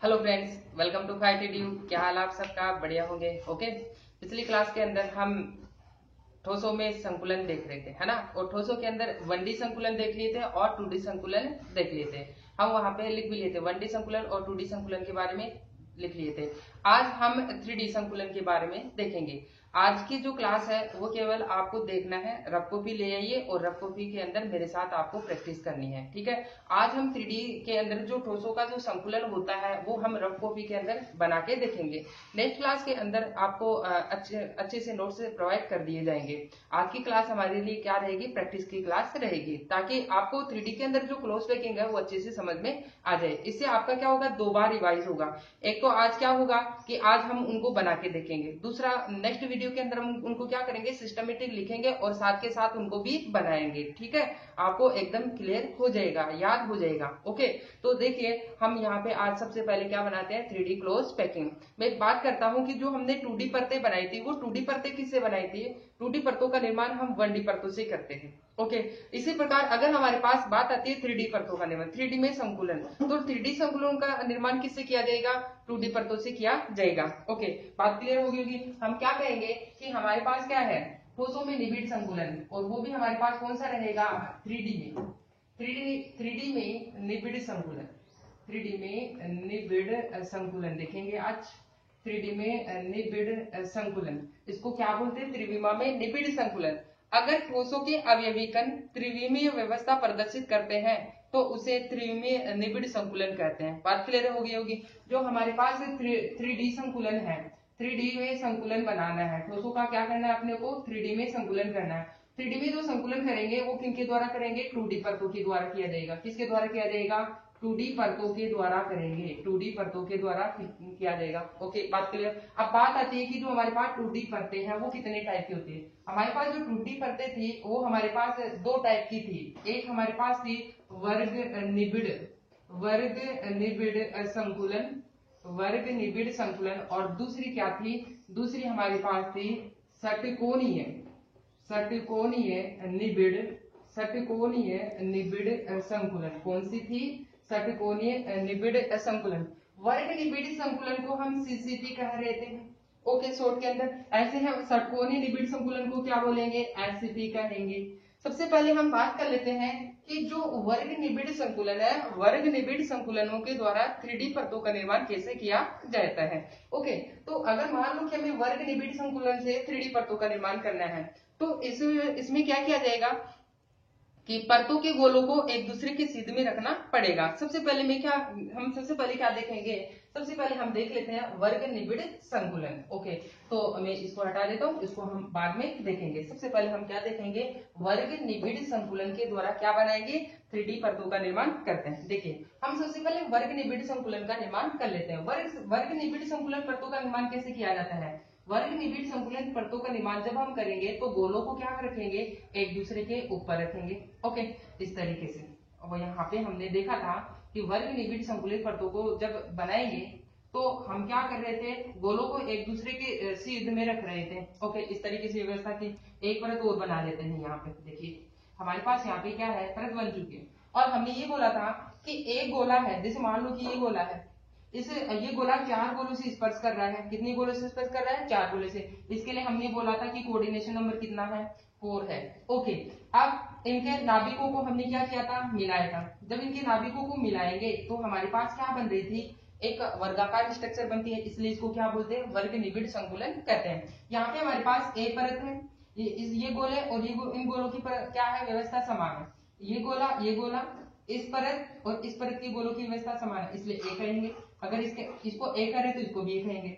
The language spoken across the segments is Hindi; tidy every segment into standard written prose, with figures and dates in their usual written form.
Hello friends, welcome to fight edu. क्या हाल आप सबका? बढ़िया होंगे। ओके, पिछली क्लास के अंदर हम ठोसों में संकुलन देख रहे थे, है ना। और ठोसों के अंदर 1D संकुलन देख लिए थे और 2D संकुलन देख लिए थे। हम वहां पे लिख भी लिए थे 1D संकुलन और 2D संकुलन के बारे में लिख लिए थे। आज हम 3D संकुलन के बारे में देखेंगे। आज की जो क्लास है वो केवल आपको देखना है, रफ कॉपी ले आइए और रफ कॉपी के अंदर मेरे साथ आपको प्रैक्टिस करनी है, ठीक है। आज हम 3D के अंदर जो ठोसों का जो संकुलन होता है वो हम रफ कॉपी के अंदर बना के देखेंगे। नेक्स्ट क्लास के अंदर आपको अच्छे से नोट्स प्रोवाइड कर दिए जाएंगे। आज की क्लास हमारे लिए क्या रहेगी? प्रैक्टिस की क्लास रहेगी, ताकि आपको 3D के अंदर जो क्लोज पैकिंग है वो अच्छे से समझ में आ जाए। इससे आपका क्या होगा, 2 बार रिवाइज होगा। एक तो आज क्या होगा कि आज हम उनको बना के देखेंगे, दूसरा नेक्स्ट वीडियो के अंदर हम उनको क्या करेंगे, सिस्टमेटिक लिखेंगे और साथ के साथ उनको भी बनाएंगे, ठीक है। आपको एकदम क्लियर हो जाएगा, याद हो जाएगा। ओके, तो देखिए हम यहाँ पे आज सबसे पहले क्या बनाते हैं, 3D क्लोज पैकिंग। मैं बात करता हूँ कि जो हमने 2D परतें बनाई थी वो 2D परतें किससे बनाई थी? 2D परतों का निर्माण हम 1D परतों से करते हैं। ओके, इसी प्रकार अगर हमारे पास बात आती है 3D परतों का निर्माण, 3D में संकुलन, तो 3D संकुलन का निर्माण किससे किया जाएगा? 2D परतों से किया जाएगा। ओके, बात क्लियर होगी। हम क्या कहेंगे कि हमारे पास क्या है, ठोसों में निबिड़ संकुलन, और वो भी हमारे पास कौन सा रहेगा? 3D में। 3D में निबिड़ संकुलन, 3D में निबिड़ संकुलन देखेंगे आज। 3D में निबिड़ संकुलन, इसको क्या बोलते हैं? त्रिविमा में निबिड़ संकुलन। अगर ठोसों के अवयवी कण त्रिविमीय व्यवस्था प्रदर्शित करते हैं तो उसे त्रिविमीय निबिड़ संकुलन कहते हैं। बात क्लियर होगी। जो हमारे पास 3D संकुलन है, 3D में संकुलन बनाना है, ठोसों का क्या करना है अपने को? 3D में संकुलन करना है। 3D में जो संकुलन करेंगे वो किनके द्वारा करेंगे? 2D परतों के द्वारा किया जाएगा। किसके द्वारा किया जाएगा? 2D परतों के द्वारा करेंगे, 2D परतों के द्वारा किया जाएगा। ओके, बात क्लियर। अब बात आती है कि जो हमारे पास 2D परतें हैं वो कितने टाइप की होती है। हमारे पास जो 2D परतें थी वो हमारे पास 2 टाइप की थी। एक हमारे पास थी वर्ग निबिड़ संकुलन, वर्ग निबिड़ संकुलन, और दूसरी क्या थी? दूसरी हमारे पास थी षटकोणीय निबिड़ संकुलन। कौन सी थी? षटकोणीय निबिड़ संकुलन। वर्ग निबिड़ संकुलन को हम सीसीटी कह रहे थे। ओके, शॉर्ट के अंदर ऐसे है। षटकोणीय निबिड़ संकुलन को क्या बोलेंगे? एससीपी कहेंगे। सबसे पहले हम बात कर लेते हैं कि जो वर्ग निबिड़ संकुलन है, वर्ग निबिड़ संकुलनों के द्वारा 3D परतों का निर्माण कैसे किया जाता है। ओके, तो अगर मान लो कि हमें वर्ग निबिड़ संकुलन से 3D परतों का निर्माण करना है तो इसमें क्या किया जाएगा कि परतों के गोलों को एक दूसरे के सीध में रखना पड़ेगा। सबसे पहले क्या देखेंगे? सबसे पहले हम देख लेते हैं वर्ग निबिड़ संकुलन। ओके, तो मैं इसको हटा देता हूँ, इसको हम बाद में देखेंगे। सबसे पहले हम क्या देखेंगे? वर्ग निबिड़ संकुलन के द्वारा क्या बनाएंगे? 3D परतों का निर्माण करते हैं। देखिए, हम सबसे पहले वर्ग निबिड़ संकुलन का निर्माण कर लेते हैं। वर्ग निबिड़ संकुलन परतों का निर्माण कैसे किया जाता है? वर्ग निबिड़ संकुलन परतों का निर्माण जब हम करेंगे तो गोलों को क्या रखेंगे? एक दूसरे के ऊपर रखेंगे। ओके, इस तरीके से। और यहाँ पे हमने देखा था कि वर्ग निबिड़ संकुलित परतों को जब बनाएंगे तो हम क्या कर रहे थे? गोलों को एक दूसरे के सीध में रख रहे थे। ओके, इस तरीके से व्यवस्था की। एक परत और बना लेते हैं। यहाँ पे देखिए हमारे पास यहाँ पे क्या है, परत बन चुकी है। और हमने ये बोला था कि एक गोला है, जैसे मान लो कि ये गोला है, ये गोला 4 गोलों से स्पर्श कर रहा है। कितनी गोलों से स्पर्श कर रहा है? 4 गोलों से। इसके लिए हमने बोला था कि कोऑर्डिनेशन नंबर कितना है? 4 है। ओके, अब इनके नाभिकों को हमने क्या किया था? मिलाया था। जब इनके नाभिकों को मिलाएंगे तो हमारे पास क्या बन रही थी? एक वर्गाकार स्ट्रक्चर बनती है, इसलिए इसको क्या बोलते हैं? वर्ग निबिड़ संकुलन कहते हैं। यहाँ पे हमारे पास एक परत है, ये गोले और इन गोलों की क्या है? व्यवस्था समान है। ये गोला, इस परत और इस परत की गोलों की व्यवस्था समान है, इसलिए ए कहेंगे। अगर इसको ए करें तो इसको भी ए कहेंगे।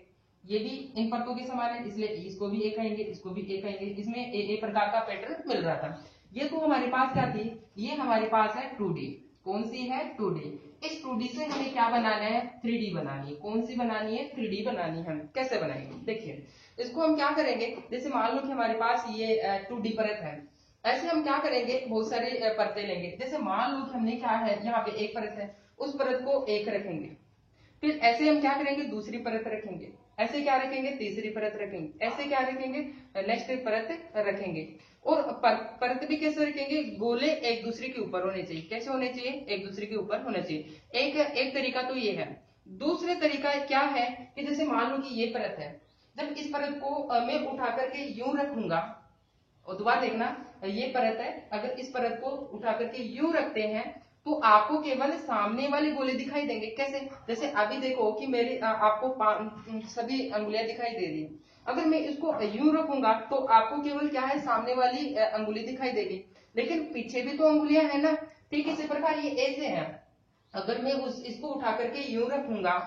ये भी इन परतों के समान है, इसलिए इसको भी ए कहेंगे, इसको भी ए कहेंगे। इसमें ए प्रकार का पैटर्न मिल रहा था। ये तो हमारे पास क्या थी? ये हमारे पास है 2D। कौन सी है? 2D। इस 2D से हमें क्या बनाना है? 3D बनानी है। कौन सी बनानी है? 3D बनानी है। कैसे बनाएंगे? देखिए, इसको हम क्या करेंगे? जैसे मान लो कि हमारे पास ये 2D परत है, ऐसे हम क्या करेंगे? बहुत सारी परतें लेंगे। जैसे मान लो कि हमने क्या है, यहाँ पे एक परत है, उस परत को एक रखेंगे। फिर ऐसे हम क्या करेंगे? दूसरी परत रखेंगे। ऐसे क्या रखेंगे? तीसरी परत रखेंगे। ऐसे क्या रखेंगे? नेक्स्ट परत रखेंगे। और परत भी कैसे रखेंगे? गोले एक दूसरे के ऊपर होने चाहिए। कैसे होने चाहिए? एक दूसरे के ऊपर होने चाहिए। एक तरीका तो ये है। दूसरे तरीका क्या है कि जैसे मान लो कि ये परत है, जब इस परत को मैं उठा करके यूं रखूंगा, और दोबारा देखना, ये परत है, अगर इस परत को उठा करके यूं रखते हैं तो आपको केवल सामने वाले गोले दिखाई देंगे। कैसे? जैसे अभी देखो कि मेरी आपको सभी अंगुलियां दिखाई दे रही है। अगर मैं इसको यूं रखूंगा तो आपको केवल क्या है, सामने वाली अंगुली दिखाई देगी, लेकिन पीछे भी तो अंगुलियां है ना। ठीक इसी प्रकार ये ऐसे है, अगर मैं इसको उठा करके यूं रखूंगा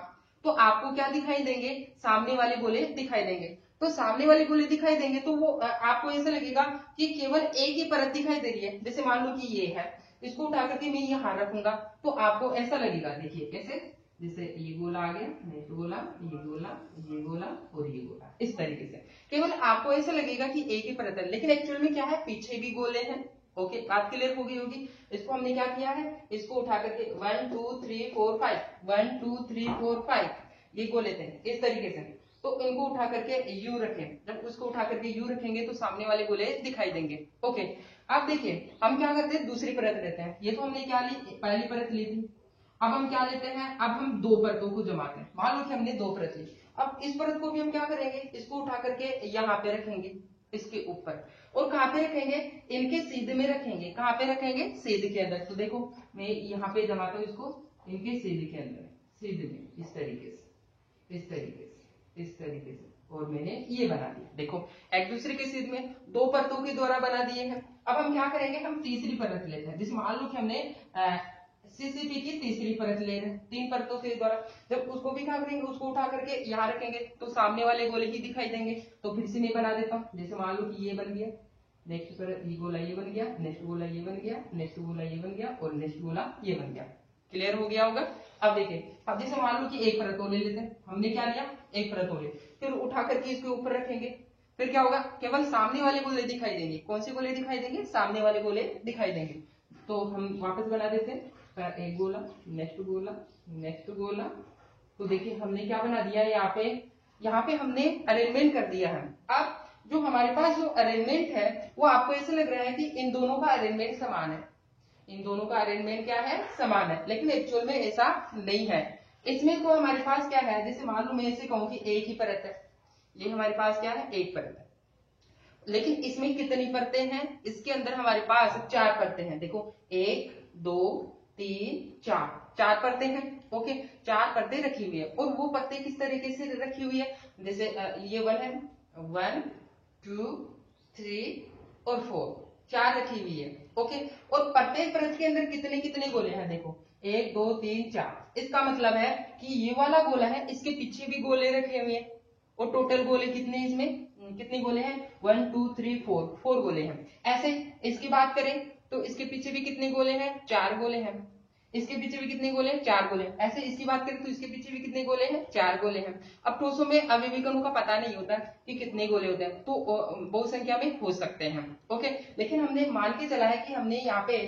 तो आपको क्या दिखाई देंगे, सामने वाले गोले दिखाई देंगे। तो सामने वाले गोले दिखाई देंगे तो वो आपको ऐसा लगेगा कि केवल एक ही परत दिखाई दे रही है। जैसे मान लो कि ये है, इसको उठा करके मैं यहाँ रखूंगा तो आपको ऐसा लगेगा, देखिए कैसे, जैसे ये गोला आ गया, नेक्स्ट गोला, ये गोला, ये गोला और ये गोला, इस तरीके से केवल आपको ऐसा लगेगा कि एक ही परत है, लेकिन एक्चुअल में क्या है, पीछे भी गोले हैं। ओके, बात क्लियर हो गई होगी। इसको हमने क्या किया है, इसको उठा करके 1 2 3 4 5, 1 2 3 4 5 ये गोले थे इस तरीके से। तो इनको उठा करके यू रखें, जब उसको उठा करके यू रखेंगे तो सामने वाले गोले दिखाई देंगे। ओके, अब देखिए हम क्या करते हैं, दूसरी परत लेते हैं। ये तो हमने क्या ली, पहली परत ली थी। अब हम क्या लेते हैं, अब हम दो परतों को जमाते हैं। मान लो कि हमने दो परत ली, अब इस परत को भी हम क्या करेंगे, इसको उठा करके यहाँ पे रखेंगे, इसके ऊपर। और कहाँ पे रखेंगे, इनके सीध में रखेंगे। कहाँ पे रखेंगे, सीध के अंदर। तो देखो मैं यहाँ पे जमाता हूँ इसको, इनके सीध के अंदर, सीध में, इस तरीके से, इस तरीके से, इस तरीके से, और मैंने ये बना दिया। देखो एक दूसरे के सीध में दो परतों के द्वारा बना दिए हैं। अब हम क्या करेंगे, हम तीसरी परत लेते हैं। जैसे मान लो कि हमने सीसीपी की तीसरी परत ले रहे हैं, तीन परतों के द्वारा। जब उसको भी क्या करेंगे, उसको उठा करके यहाँ रखेंगे तो सामने वाले गोले ही दिखाई देंगे। तो फिर से मैं बना देता हूँ। जैसे मान लो कि ये बन गया, नेक्स्ट परत ये गोला ये बन गया, नेक्स्ट गोला ये बन गया, नेक्स्ट गोला ये बन गया, और नेक्स्ट गोला ये बन गया। क्लियर हो गया होगा। अब देखिए, अब जैसे मान लो कि एक परत और ले लेते हैं, हमने क्या लिया, एक परत और ले, फिर उठा करके इसके ऊपर रखेंगे। फिर क्या होगा, केवल सामने वाले गोले दिखाई देंगे। कौन से गोले दिखाई देंगे, सामने वाले गोले दिखाई देंगे। तो हम वापस बना देते हैं, एक गोला, नेक्स्ट गोला, नेक्स्ट गोला। तो देखिए हमने क्या बना दिया है, यहाँ पे हमने अरेंजमेंट कर दिया है। अब जो हमारे पास जो अरेंजमेंट है वो आपको ऐसा लग रहा है कि इन दोनों का अरेंजमेंट समान है, इन दोनों का अरेंजमेंट क्या है, समान है, लेकिन एक्चुअल में ऐसा नहीं है। इसमें तो हमारे पास क्या है, जैसे मान लो मैं ऐसे कहूं कि एक ही परत है, ये हमारे पास क्या है, एक परत है, लेकिन इसमें कितनी परतें हैं, इसके अंदर हमारे पास चार परतें हैं। देखो 1 2 3 4, चार परतें हैं। ओके, चार परतें रखी हुई है, और वो परतें किस तरीके से रखी हुई है, जैसे ये 1 है, 1 2 3 और 4, चार रखी हुई है। ओके, और प्रत्येक परत के अंदर कितने कितने गोले हैं, देखो 1 2 3 4। इसका मतलब है कि ये वाला गोला है, इसके पीछे भी गोले रखे हुए हैं, और टोटल गोले कितने, इसमें कितने गोले हैं, 1 2 3 4, 4 गोले हैं। ऐसे इसकी बात करें तो इसके पीछे भी कितने गोले हैं, 4 गोले हैं। इसके पीछे भी कितने गोले हैं, 4 गोले हैं। ऐसे इसकी बात करें तो इसके पीछे भी कितने गोले हैं, 4 गोले हैं। अब ठोसों में अविविकरणों का पता नहीं होता कि कितने गोले होते हैं, तो बहु संख्या में हो सकते हैं। ओके, लेकिन हमने मान के चला है कि हमने यहाँ पे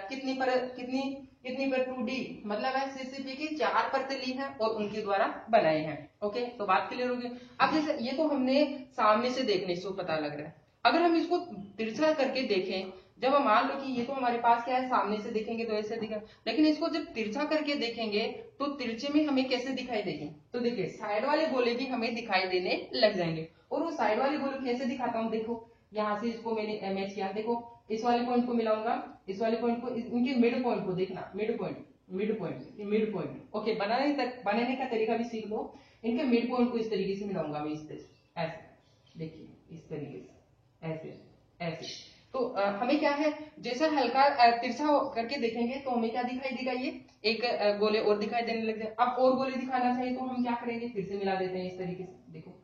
कितनी पर 2D मतलब है सीसीपी की 4 परतें ली हैं और उनके द्वारा बनाए हैं। ओके, तो बात क्लियर होगी। अब जैसे ये तो हमने सामने से देखने से पता लग रहा है, अगर हम इसको तिरछा करके देखें, जब हम मान लो कि ये तो हमारे पास क्या है, सामने से देखेंगे तो ऐसे दिखेगा, लेकिन इसको जब तिरछा करके देखेंगे तो तिरछे में हमें कैसे दिखाई देंगे, तो देखिए साइड वाले गोले भी हमें दिखाई देने लग जाएंगे। और वो साइड वाले गोले कैसे दिखाता हूँ, देखो यहाँ से इसको मैंने मैच किया, देखो इस वाले पॉइंट को मिलाऊंगा, इस वाले पॉइंट को, इनके मिड पॉइंट को देखना, मिड पॉइंट। ओके, बनाने का तरीका भी सीख लो। इनके मिड पॉइंट को इस तरीके से मिलाऊंगा मैं, इस तरह ऐसे, देखिए इस तरीके से, ऐसे ऐसे। तो हमें क्या है, जैसा हल्का तिरछा करके देखेंगे तो हमें क्या दिखाई देगा, ये एक गोले और दिखाई देने लग जाए। अब और गोले दिखाना चाहिए तो हम क्या करेंगे, फिर से मिला देते हैं इस तरीके से, देखो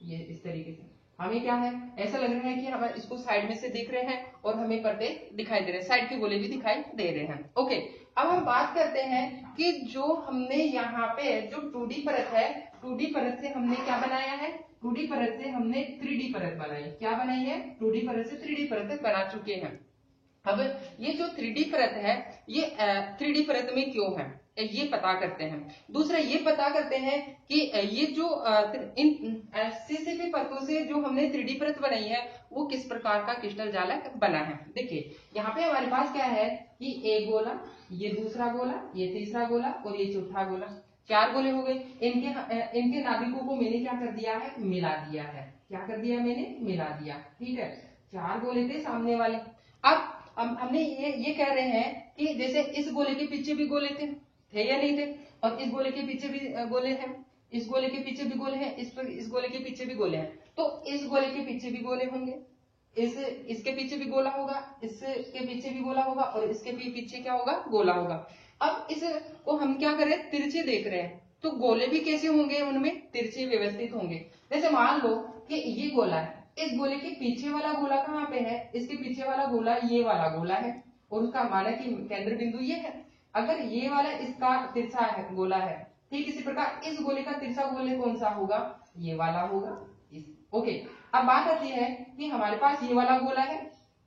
ये इस तरीके से। हमें क्या है, ऐसा लग रहा है कि हम इसको साइड में से देख रहे हैं और हमें पर्दे दिखाई दे रहे हैं, साइड के गोले भी दिखाई दे रहे हैं। ओके, अब हम बात करते हैं कि जो हमने यहाँ पे जो 2D परत है, 2D परत से हमने क्या बनाया है, 2D परत से हमने 3D परत बनाई। क्या बनाई है, 2D परत से 3D परत बना चुके हैं। अब ये जो 3D परत है, ये 3D परत में क्यों है, ये पता करते हैं। दूसरा ये पता करते हैं कि ये जो इन सीसीपी परतों से जो हमने 3D परत बनाई है वो किस प्रकार का क्रिस्टल जालक बना है। देखिए यहाँ पे हमारे पास क्या है कि एक गोला, ये दूसरा गोला, ये तीसरा गोला और ये चौथा गोला, 4 गोले हो गए। इनके नाभिकों को मैंने क्या कर दिया है, मिला दिया है। क्या कर दिया मैंने, मिला दिया। ठीक है, 4 गोले थे सामने वाले। अब हमने ये कह रहे हैं कि जैसे इस गोले के पीछे भी गोले थे या नहीं थे, और इस गोले के पीछे भी गोले हैं, इस गोले के पीछे भी गोले हैं, इस गोले के पीछे भी गोले हैं। तो इस गोले के पीछे भी गोले होंगे, इसके पीछे भी गोला होगा, इसके पीछे भी गोला होगा, और इसके भी पीछे क्या होगा, गोला होगा। अब इसको हम क्या करें, तिरछे देख रहे हैं, तो गोले भी कैसे होंगे, उनमें तिरछे व्यवस्थित होंगे। जैसे मान लो कि ये गोला है, इस गोले के पीछे वाला गोला कहाँ पे है, इसके पीछे वाला गोला ये वाला गोला है, और उसका माना कि केंद्र बिंदु ये है। अगर ये वाला इसका तिरछा है, गोला है, ठीक इसी प्रकार इस गोले का तिरछा गोले कौन सा होगा, ये वाला होगा। ओके, अब बात आती है कि हमारे पास ये वाला गोला है,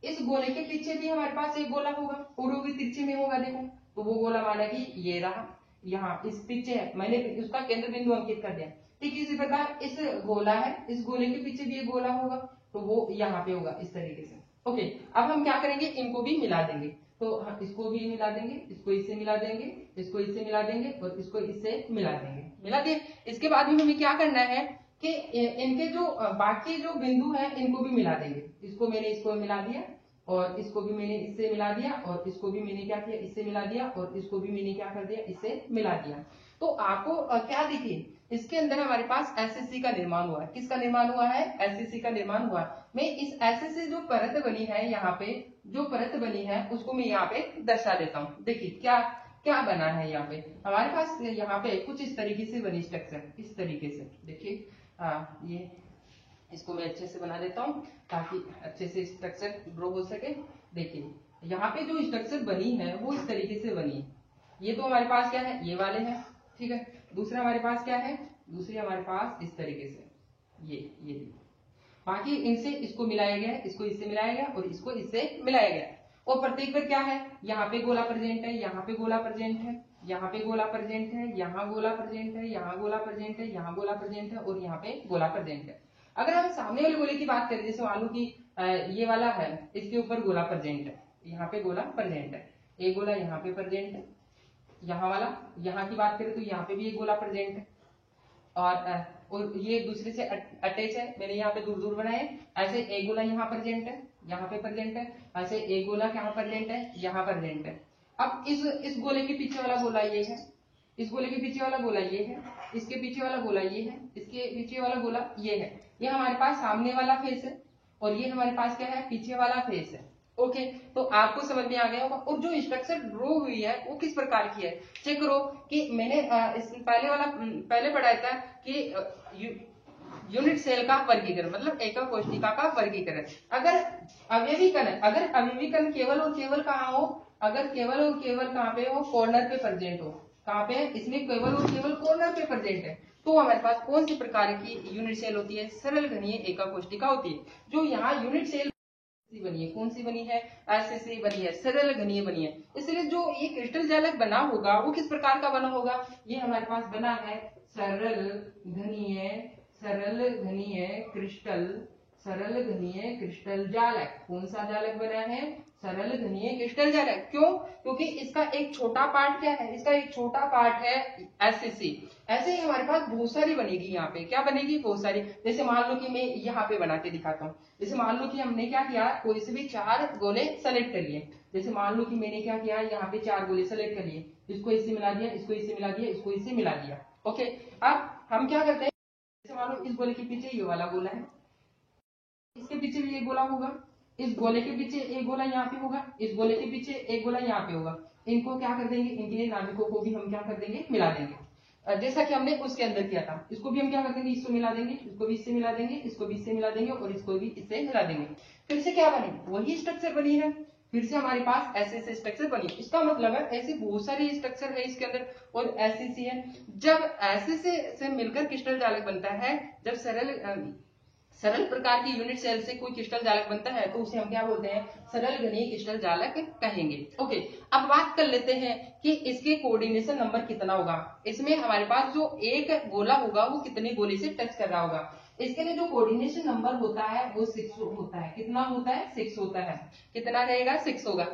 इस गोले के पीछे भी हमारे पास एक गोला होगा, और वो भी तिरछे में होगा। देखो, तो वो गोला माना कि ये रहा, यहाँ इस पीछे है, मैंने उसका केंद्र बिंदु अंकित कर दिया। ठीक इसी प्रकार इस गोला है, इस गोले के पीछे भी एक गोला होगा, तो वो यहाँ पे होगा इस तरीके से। ओके, अब हम क्या करेंगे, इनको भी मिला देंगे। तो हम इसको भी मिला देंगे, इसको इससे मिला देंगे, इसको इससे मिला देंगे, और इसको इससे मिला देंगे। मिला दिए। इसके बाद में हमें क्या करना है कि इनके जो बाकी जो बिंदु हैं इनको भी मिला देंगे। इसको मैंने इसको मिला दिया, और इसको भी मैंने इससे मिला दिया, और इसको भी मैंने क्या किया, इससे मिला दिया, और इसको भी मैंने क्या कर दिया, इससे मिला दिया। तो आपको क्या देखिए, इसके अंदर हमारे पास एसएससी का निर्माण हुआ है। किसका निर्माण हुआ है, एसएससी का निर्माण हुआ है। मैं इस एसएससी जो परत बनी है, यहाँ पे जो परत बनी है उसको मैं यहाँ पे दर्शा देता हूँ। देखिए क्या क्या बना है, यहाँ पे हमारे पास यहाँ पे कुछ इस तरीके से बनी स्ट्रक्चर, इस तरीके से। देखिए ये इसको मैं अच्छे से बना देता हूँ ताकि अच्छे से स्ट्रक्चर ड्रॉ हो सके। देखिए यहाँ पे जो स्ट्रक्चर बनी है वो इस तरीके से बनी है। ये तो हमारे पास क्या है, ये वाले हैं, ठीक है। दूसरा हमारे पास क्या है, दूसरे हमारे पास इस तरीके से ये बाकी इनसे इसको मिलाया गया है, इसको इससे मिलाया गया, और इसको इससे मिलाया गया। और प्रत्येक पर क्या है, यहाँ पे गोला प्रेजेंट है, यहाँ पे गोला प्रेजेंट है, यहाँ पे गोला प्रेजेंट है, यहाँ गोला प्रेजेंट है, यहाँ गोला प्रेजेंट है, यहाँ गोला प्रेजेंट है, और यहाँ पे गोला प्रेजेंट है। अगर हम सामने वाले गोले की बात करें, जैसे मान लो कि ये वाला है, इसके ऊपर गोला प्रेजेंट है, यहाँ पे गोला प्रेजेंट है, एक गोला यहाँ पे प्रेजेंट है, यहाँ वाला, यहाँ की बात करें तो यहाँ पे भी एक गोला प्रेजेंट है, और ये एक दूसरे से अटैच है। मैंने यहाँ पे दूर दूर बनाए, ऐसे एक गोला यहाँ प्रेजेंट है, यहाँ पे प्रेजेंट है, ऐसे एक गोला कहाँ प्रेजेंट है, यहाँ प्रेजेंट है। अब इस गोले के पीछे वाला गोला ये है, इस गोले के पीछे वाला गोला ये है, इसके पीछे वाला गोला ये है, इसके पीछे वाला गोला ये है। ये हमारे पास सामने वाला फेस है, और ये हमारे पास क्या है, पीछे वाला फेस है। ओके, तो आपको समझ में आ गया होगा। और जो स्ट्रक्चर ड्रॉ हुई है वो किस प्रकार की है, चेक करो कि मैंने पहले पढ़ाया था कि यूनिट सेल का वर्गीकरण, मतलब एकक कोशिका का वर्गीकरण। अगर अवयवीकरण केवल और केवल कहाँ हो, अगर केवल और केवल कहाँ पे हो, कॉर्नर पे प्रेजेंट हो। कहाँ पे है, इसमें केवल और केवल कॉर्नर पे प्रेजेंट है, तो हमारे पास कौन सी प्रकार की यूनिट सेल होती है, सरल घनीय एकक कोशिका होती है। जो यहाँ यूनिट सेल बनी है, कौन सी बनी है, एसएससी बनी है, सरल घनीय बनी है। इसलिए जो ये क्रिस्टल जालक बना होगा वो किस प्रकार का बना होगा, ये हमारे पास बना है सरल घनीय क्रिस्टल जालक। कौन सा जालक बना है, सरल घनीय क्रिस्टल जालक। क्यों, क्योंकि इसका एक छोटा पार्ट क्या है, इसका एक छोटा पार्ट है एसएससी। ऐसे ही हमारे पास बहुत सारी बनेगी, यहाँ पे क्या बनेगी, बहुत सारी। जैसे मान लो कि मैं यहाँ पे बना के दिखाता हूँ। जैसे मान लो कि हमने क्या किया, कोई से भी 4 गोले सेलेक्ट कर लिए। जैसे मान लो कि मैंने क्या किया, यहाँ पे 4 गोले सेलेक्ट कर लिए, इसको इससे मिला दिया, इसको इससे मिला दिया, इसको इससे मिला दिया। ओके, अब हम क्या करते हैं, जैसे मान लो इस गोले के पीछे ये वाला गोला है, इसके पीछे भी एक गोला होगा, इस गोले के पीछे एक गोला यहाँ पे होगा, इस गोले के पीछे एक गोला यहाँ पे होगा। इनको क्या कर देंगे, इनके नाभिकों को भी हम क्या कर देंगे, मिला देंगे। जैसा कि हमने उसके अंदर किया था, इसको भी हम क्या कर देंगे, इसको मिला देंगे, इसको भी इससे मिला देंगे, इसको भी इससे मिला देंगे, और इसको भी इससे मिला देंगे। फिर से क्या बनी, वही स्ट्रक्चर बनी है, फिर से हमारे पास ऐसे स्ट्रक्चर बनी। इसका मतलब है ऐसे बहुत सारे स्ट्रक्चर है इसके अंदर, और ऐसे है। जब ऐसे से मिलकर क्रिस्टल जालक बनता है, जब सरल प्रकार की यूनिट सेल से कोई क्रिस्टल जालक बनता है, तो उसे हम क्या बोलते हैं, सरल घनीय क्रिस्टल जालक कहेंगे। ओके, अब बात कर लेते हैं कि इसके कोऑर्डिनेशन नंबर कितना होगा। इसमें हमारे पास जो एक गोला होगा वो कितने गोले से टच कर रहा होगा। इसके लिए जो कोऑर्डिनेशन नंबर होता है वो 6 होता है। कितना होता है, 6 होता है। कितना रहेगा, 6 होगा।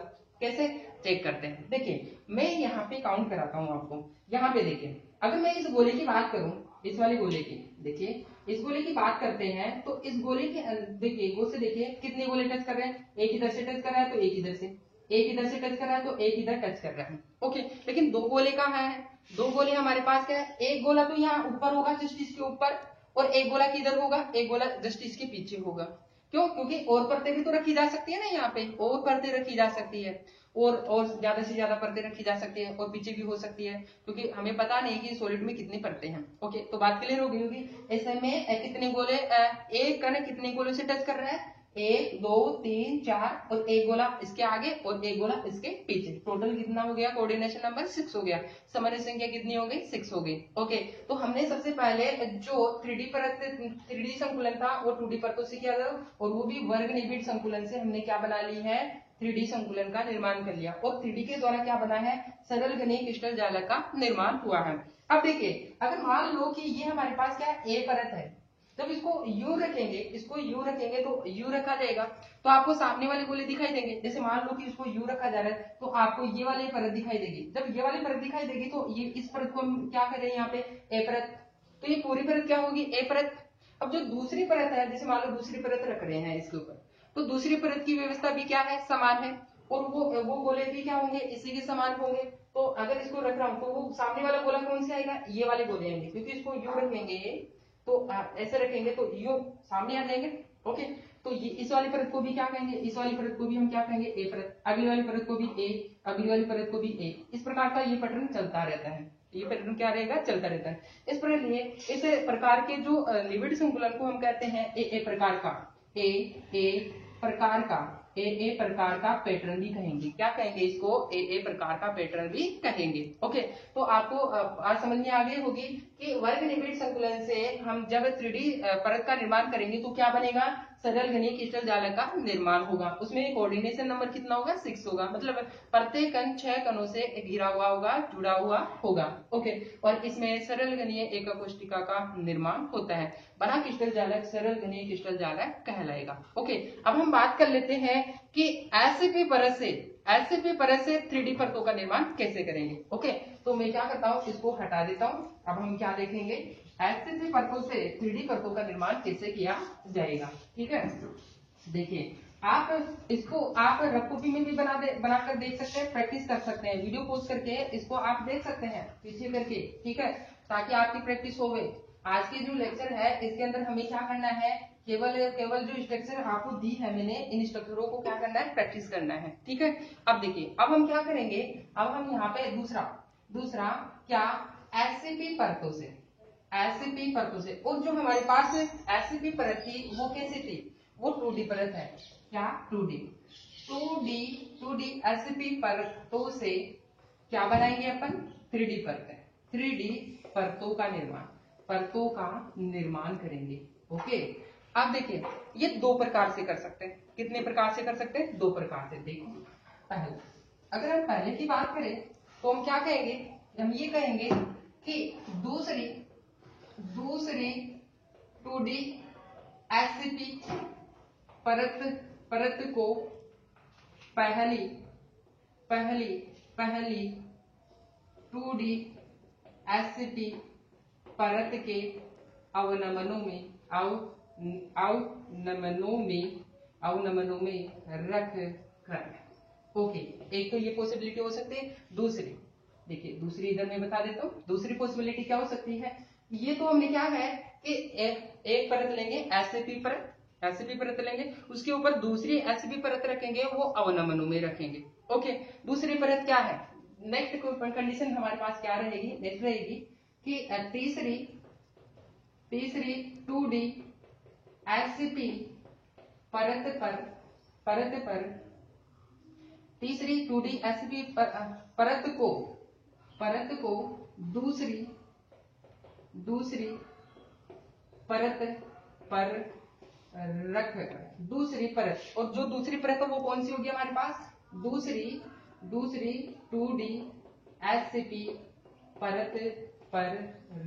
कैसे चेक करते हैं, देखिए मैं यहाँ पे काउंट कराता हूँ आपको। यहाँ पे देखिए अगर मैं इस गोले की बात करूं, इस वाले गोले की, देखिए इस गोले की बात करते हैं तो इस गोले के देखिए गो से देखिए कितने गोले टच कर रहे हैं, एक इधर से टच कर रहा है तो एक इधर से, एक इधर से टच कर रहा है तो एक इधर टच कर रहा है। ओके, लेकिन दो गोले कहाँ है, दो गोले हमारे पास क्या है, एक गोला तो यहाँ ऊपर होगा जस्ट इसके ऊपर, और एक गोला किधर होगा, एक गोला जस्ट इसके पीछे होगा। क्यों, क्योंकि और परतें भी तो रखी जा सकती है ना, यहाँ पे और परतें रखी जा सकती है, और ज्यादा से ज्यादा परतें रखी जा सकती है, और पीछे भी हो सकती है, क्योंकि हमें पता नहीं कि सॉलिड में कितनी परतें हैं। ओके, तो बात क्लियर हो गई होगी। ऐसे में कितने गोले, एक कण कितने गोलों से टच कर रहा है, 1 2 3 4, और एक गोला इसके आगे और एक गोला इसके पीछे, टोटल कितना हो गया, कोऑर्डिनेशन नंबर 6 हो गया। समग्र संख्या कितनी हो गई, 6 हो गई। ओके, तो हमने सबसे पहले जो 3D परत 3D संकुलन था वो 2D परतों से किया था, और वो भी वर्ग निबिड़ संकुलन से हमने क्या बना ली है, 3D संकुलन का निर्माण कर लिया, और 3D के द्वारा क्या बना है, सरल घनीय क्रिस्टल जालक का निर्माण हुआ है। अब देखिए, अगर मान लो कि ये हमारे पास क्या है, ए परत है, जब इसको यू रखेंगे, इसको यू रखेंगे तो यू रखा जाएगा, तो आपको सामने वाले गोले दिखाई देंगे। जैसे मान लो कि इसको यू रखा जा रहा है तो आपको ये वाली परत दिखाई देगी। जब ये वाली परत दिखाई देगी तो ये इस परत को हम क्या करें, यहाँ पे ए परत, तो ये पूरी परत क्या होगी, ए परत। अब जो दूसरी परत है, जैसे मान लो दूसरी परत रख रहे हैं इसके ऊपर, तो दूसरी परत की व्यवस्था भी क्या है, समान है, और वो गोले भी क्या होंगे, इसी के समान होंगे। तो अगर इसको रख रहा हूं तो वो सामने वाला गोला कौन से आएगा, ये वाले गोले आएंगे, क्योंकि इसको यू रखेंगे तो ऐसे रखेंगे तो यू सामने आ जाएंगे। ओके, तो ये इस वाली परत को भी क्या कहेंगे, इस वाली परत को भी हम क्या कहेंगे, ए परत, अगली वाली परत को भी ए, अगली वाली परत को भी ए। इस प्रकार का ये पैटर्न चलता रहता है, ये पैटर्न क्या रहेगा, चलता रहता है। इस प्रकार के जो निबिड़ संकुलन को हम कहते हैं ए प्रकार का, ए प्रकार का, ए प्रकार का पैटर्न भी कहेंगे। क्या कहेंगे इसको, ए प्रकार का पैटर्न भी कहेंगे। ओके, तो आपको आज समझ में आ गई होगी कि वर्ग निबिड़ संकुलन से हम जब 3D परत का निर्माण करेंगे तो क्या बनेगा, सरल घनीय क्रिस्टल जालक का निर्माण होगा। उसमें कोऑर्डिनेशन नंबर कितना होगा, 6 होगा, मतलब प्रत्येक कण 6 कणों से घिरा हुआ होगा, जुड़ा हुआ होगा। ओके, और इसमें सरल घनीय एकक कोशिका का निर्माण होता है। बड़ा क्रिस्टल जालक सरल घनीय क्रिस्टल जालक कहलाएगा। ओके, अब हम बात कर लेते हैं कि एससीपी परत से 3D परतों का निर्माण कैसे करेंगे। ओके, तो मैं क्या करता हूँ, इसको हटा देता हूँ। अब हम क्या देखेंगे, एससीपी परतों से 3D परतों का निर्माण कैसे किया जाएगा। ठीक है, देखिए आप इसको आप रफ कॉपी में भी बनाकर देख सकते हैं, प्रैक्टिस कर सकते हैं, वीडियो पोस्ट करके इसको आप देख सकते हैं पीछे करके। ठीक है, ताकि आपकी प्रैक्टिस होवे। आज के जो लेक्चर है इसके अंदर हमें क्या करना है, केवल जो स्ट्रक्चर आपको दी है मैंने, इन स्ट्रक्चरों को क्या करना है, प्रैक्टिस करना है। ठीक है, अब देखिए, अब हम क्या करेंगे, अब हम यहाँ पे दूसरा क्या, एससीपी परतों से, और जो हमारे पास एससीपी परत थी वो कैसी थी, वो 2D परत है। क्या, 2D एससीपी परतों से क्या बनाएंगे अपन, 3D परत है, 3D परतों का निर्माण करेंगे। ओके, अब देखिए ये 2 प्रकार से कर सकते हैं। कितने प्रकार से कर सकते हैं, 2 प्रकार से। देखो पहले, अगर हम पहले की बात करें तो हम क्या कहेंगे, हम ये कहेंगे कि दूसरी 2D एससीपी परत को पहली 2D एससीपी परत के अवनमनों में रख कर। ओके, एक तो ये पॉसिबिलिटी हो सकती है। दूसरी, देखिए दूसरी इधर मैं बता देता हूँ, दूसरी पॉसिबिलिटी क्या हो सकती है, ये तो हमने क्या है कि एक परत लेंगे, एससीपी परत लेंगे, उसके ऊपर दूसरी एससीपी परत रखेंगे, वो अवनमनों में रखेंगे। ओके, दूसरी परत क्या है, नेक्स्ट कंडीशन हमारे पास क्या रहेगी, नेक्स्ट रहेगी कि तीसरी 2D एससीपी परत पर तीसरी 2D एससीपी परत को दूसरी परत पर रख, दूसरी परत, और जो दूसरी परत है वो कौन सी होगी हमारे पास, दूसरी 2D एससीपी परत पर